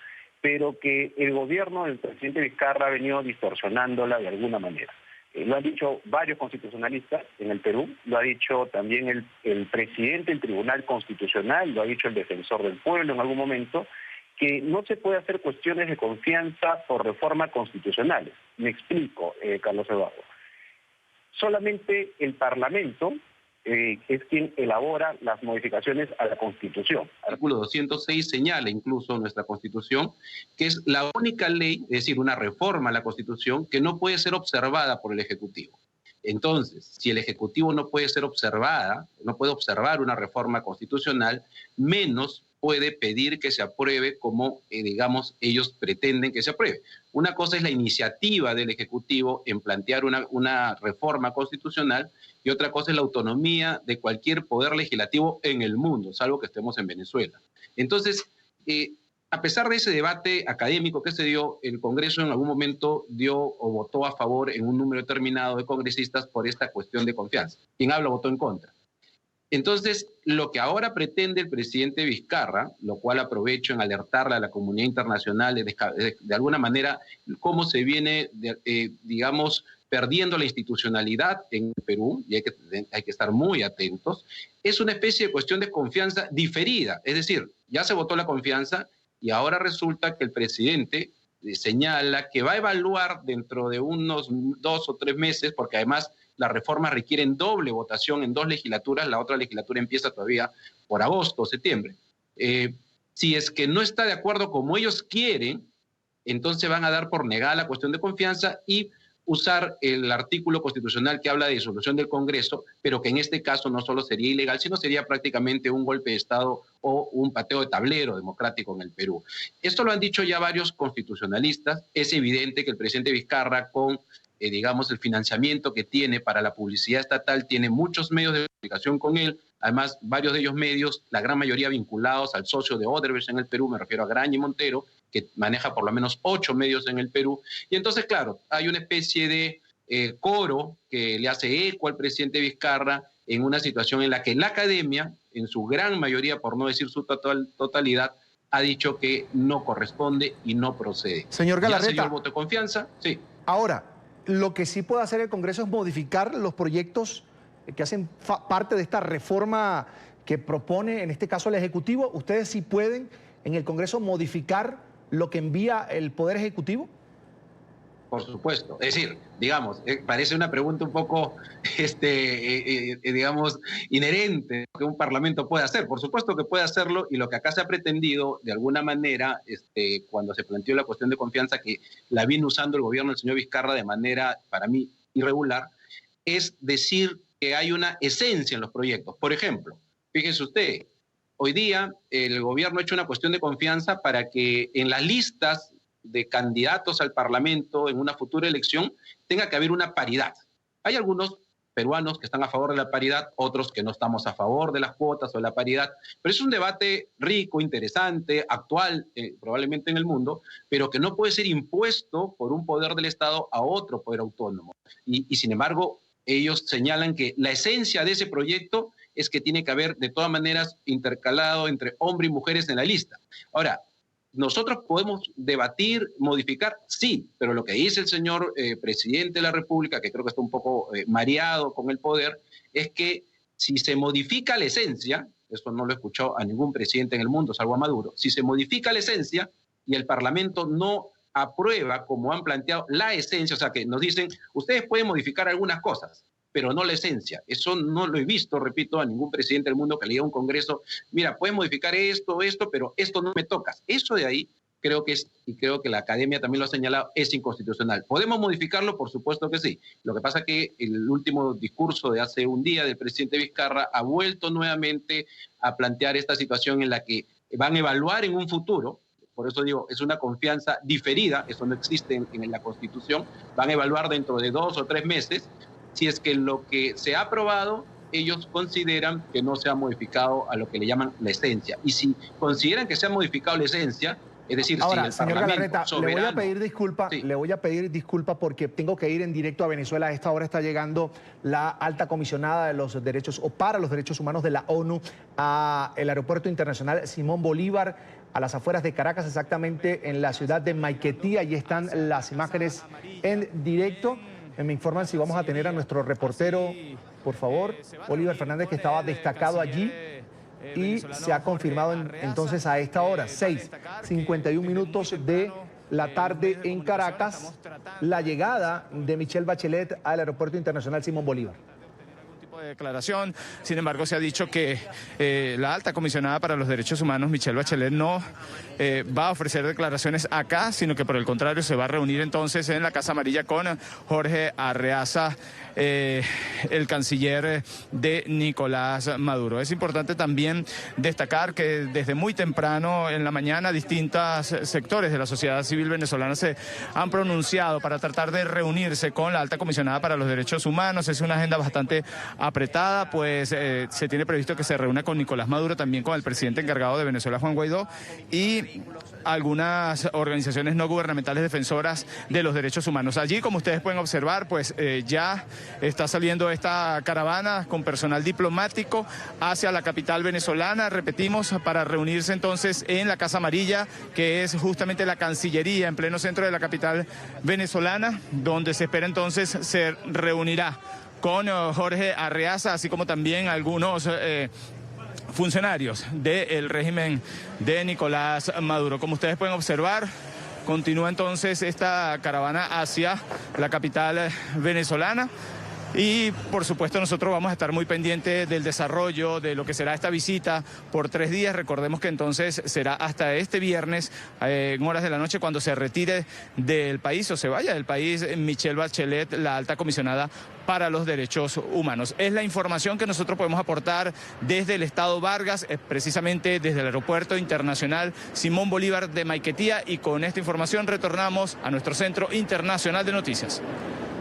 pero que el gobierno del presidente Vizcarra ha venido distorsionándola de alguna manera. Lo han dicho varios constitucionalistas en el Perú, lo ha dicho también el presidente del Tribunal Constitucional, lo ha dicho el defensor del pueblo en algún momento, que no se puede hacer cuestiones de confianza por reformas constitucionales. Me explico, Carlos Eduardo. Solamente el Parlamento es quien elabora las modificaciones a la Constitución. El artículo 206 señala incluso nuestra Constitución que es la única ley, es decir, una reforma a la Constitución que no puede ser observada por el Ejecutivo. Entonces, si el Ejecutivo no puede ser observada, no puede observar una reforma constitucional, menos puede pedir que se apruebe como, digamos, ellos pretenden que se apruebe. Una cosa es la iniciativa del Ejecutivo en plantear una reforma constitucional y otra cosa es la autonomía de cualquier poder legislativo en el mundo, salvo que estemos en Venezuela. Entonces, a pesar de ese debate académico que se dio, el Congreso en algún momento dio o votó a favor en un número determinado de congresistas por esta cuestión de confianza. Quien habla votó en contra. Entonces, lo que ahora pretende el presidente Vizcarra, lo cual aprovecho en alertarle a la comunidad internacional de alguna manera cómo se viene, digamos, perdiendo la institucionalidad en el Perú, y hay que estar muy atentos, es una especie de cuestión de confianza diferida. Es decir, ya se votó la confianza y ahora resulta que el presidente señala que va a evaluar dentro de unos 2 o 3 meses, porque además las reformas requieren doble votación en 2 legislaturas, la otra legislatura empieza todavía por agosto o septiembre. Si es que no está de acuerdo como ellos quieren, entonces van a dar por negada la cuestión de confianza y usar el artículo constitucional que habla de disolución del Congreso, pero que en este caso no solo sería ilegal, sino sería prácticamente un golpe de Estado o un pateo de tablero democrático en el Perú. Esto lo han dicho ya varios constitucionalistas. Es evidente que el presidente Vizcarra, con digamos, el financiamiento que tiene para la publicidad estatal, tiene muchos medios de comunicación con él, además varios de ellos medios, la gran mayoría vinculados al socio de Odebrecht en el Perú, me refiero a Graña y Montero, que maneja por lo menos 8 medios en el Perú, y entonces, claro, hay una especie de coro que le hace eco al presidente Vizcarra en una situación en la que la academia, en su gran mayoría, por no decir su totalidad, ha dicho que no corresponde y no procede. Señor Galarreta. ¿Ya, señor voto de confianza? Sí. Ahora, lo que sí puede hacer el Congreso es modificar los proyectos que hacen parte de esta reforma que propone, en este caso, el Ejecutivo. ¿Ustedes sí pueden en el Congreso modificar lo que envía el Poder Ejecutivo? Por supuesto. Es decir, digamos, parece una pregunta un poco, digamos, inherente que un parlamento puede hacer. Por supuesto que puede hacerlo, y lo que acá se ha pretendido, de alguna manera, cuando se planteó la cuestión de confianza, que la viene usando el gobierno del señor Vizcarra de manera, para mí, irregular, es decir que hay una esencia en los proyectos. Por ejemplo, fíjese usted, hoy día el gobierno ha hecho una cuestión de confianza para que en las listas de candidatos al Parlamento en una futura elección tenga que haber una paridad. Hay algunos peruanos que están a favor de la paridad, otros que no estamos a favor de las cuotas o de la paridad, pero es un debate rico, interesante, actual probablemente en el mundo, pero que no puede ser impuesto por un poder del Estado a otro poder autónomo. Y sin embargo, ellos señalan que la esencia de ese proyecto es que tiene que haber de todas maneras intercalado entre hombres y mujeres en la lista. Ahora, ¿nosotros podemos debatir, modificar? Sí, pero lo que dice el señor presidente de la República, que creo que está un poco mareado con el poder, es que si se modifica la esencia, eso no lo he escuchado a ningún presidente en el mundo, salvo a Maduro, si se modifica la esencia y el Parlamento no aprueba, como han planteado, la esencia, o sea, que nos dicen, ustedes pueden modificar algunas cosas, pero no la esencia. Eso no lo he visto, repito, a ningún presidente del mundo que le diga a un Congreso, mira, puedes modificar esto, pero esto no me tocas. Eso de ahí creo que es, y creo que la academia también lo ha señalado, es inconstitucional. ¿Podemos modificarlo? Por supuesto que sí. Lo que pasa es que el último discurso de hace un día del presidente Vizcarra ha vuelto nuevamente a plantear esta situación en la que van a evaluar en un futuro. Por eso digo, es una confianza diferida, eso no existe en la Constitución, van a evaluar dentro de 2 o 3 meses si es que lo que se ha aprobado, ellos consideran que no se ha modificado a lo que le llaman la esencia. Y si consideran que se ha modificado la esencia, es decir, ahora, si el señor Parlamento Galarreta, soberano... le voy a pedir disculpa porque tengo que ir en directo a Venezuela. A esta hora está llegando la alta comisionada de los derechos, o para los derechos humanos de la ONU, al aeropuerto internacional Simón Bolívar, a las afueras de Caracas, exactamente en la ciudad de Maiquetía. Allí están las imágenes en directo. Me informan si vamos a tener a nuestro reportero, por favor, Oliver Fernández, que estaba destacado allí. Y se ha confirmado entonces a esta hora, 6:51 minutos de la tarde en Caracas, la llegada de Michelle Bachelet al Aeropuerto Internacional Simón Bolívar. De declaración. Sin embargo, se ha dicho que la alta comisionada para los derechos humanos, Michelle Bachelet, no va a ofrecer declaraciones acá, sino que por el contrario se va a reunir entonces en la Casa Amarilla con Jorge Arreaza el canciller de Nicolás Maduro. Es importante también destacar que desde muy temprano en la mañana distintos sectores de la sociedad civil venezolana se han pronunciado para tratar de reunirse con la alta comisionada para los derechos humanos. Es una agenda bastante apretada, pues se tiene previsto que se reúna con Nicolás Maduro, también con el presidente encargado de Venezuela, Juan Guaidó, y algunas organizaciones no gubernamentales defensoras de los derechos humanos. Allí, como ustedes pueden observar, pues ya está saliendo esta caravana con personal diplomático hacia la capital venezolana, repetimos, para reunirse entonces en la Casa Amarilla, que es justamente la Cancillería en pleno centro de la capital venezolana, donde se espera entonces se reunirá con Jorge Arreaza, así como también algunos funcionarios del régimen de Nicolás Maduro. Como ustedes pueden observar, continúa entonces esta caravana hacia la capital venezolana. Y por supuesto nosotros vamos a estar muy pendientes del desarrollo de lo que será esta visita por 3 días. Recordemos que entonces será hasta este viernes en horas de la noche cuando se retire del país o se vaya del país Michelle Bachelet, la alta comisionada para los derechos humanos. Es la información que nosotros podemos aportar desde el Estado Vargas, precisamente desde el Aeropuerto Internacional Simón Bolívar de Maiquetía, y con esta información retornamos a nuestro Centro Internacional de Noticias.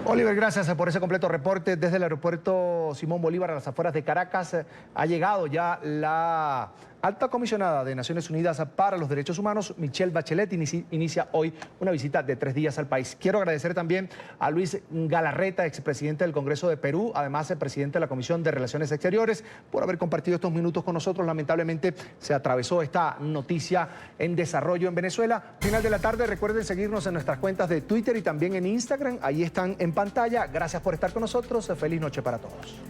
Oliver, gracias por ese completo reporte. Desde el aeropuerto Simón Bolívar a las afueras de Caracas ha llegado ya la alta comisionada de Naciones Unidas para los Derechos Humanos, Michelle Bachelet, inicia hoy una visita de 3 días al país. Quiero agradecer también a Luis Galarreta, expresidente del Congreso de Perú, además el presidente de la Comisión de Relaciones Exteriores, por haber compartido estos minutos con nosotros. Lamentablemente se atravesó esta noticia en desarrollo en Venezuela. Final de la tarde, recuerden seguirnos en nuestras cuentas de Twitter y también en Instagram. Ahí están en pantalla. Gracias por estar con nosotros. Feliz noche para todos.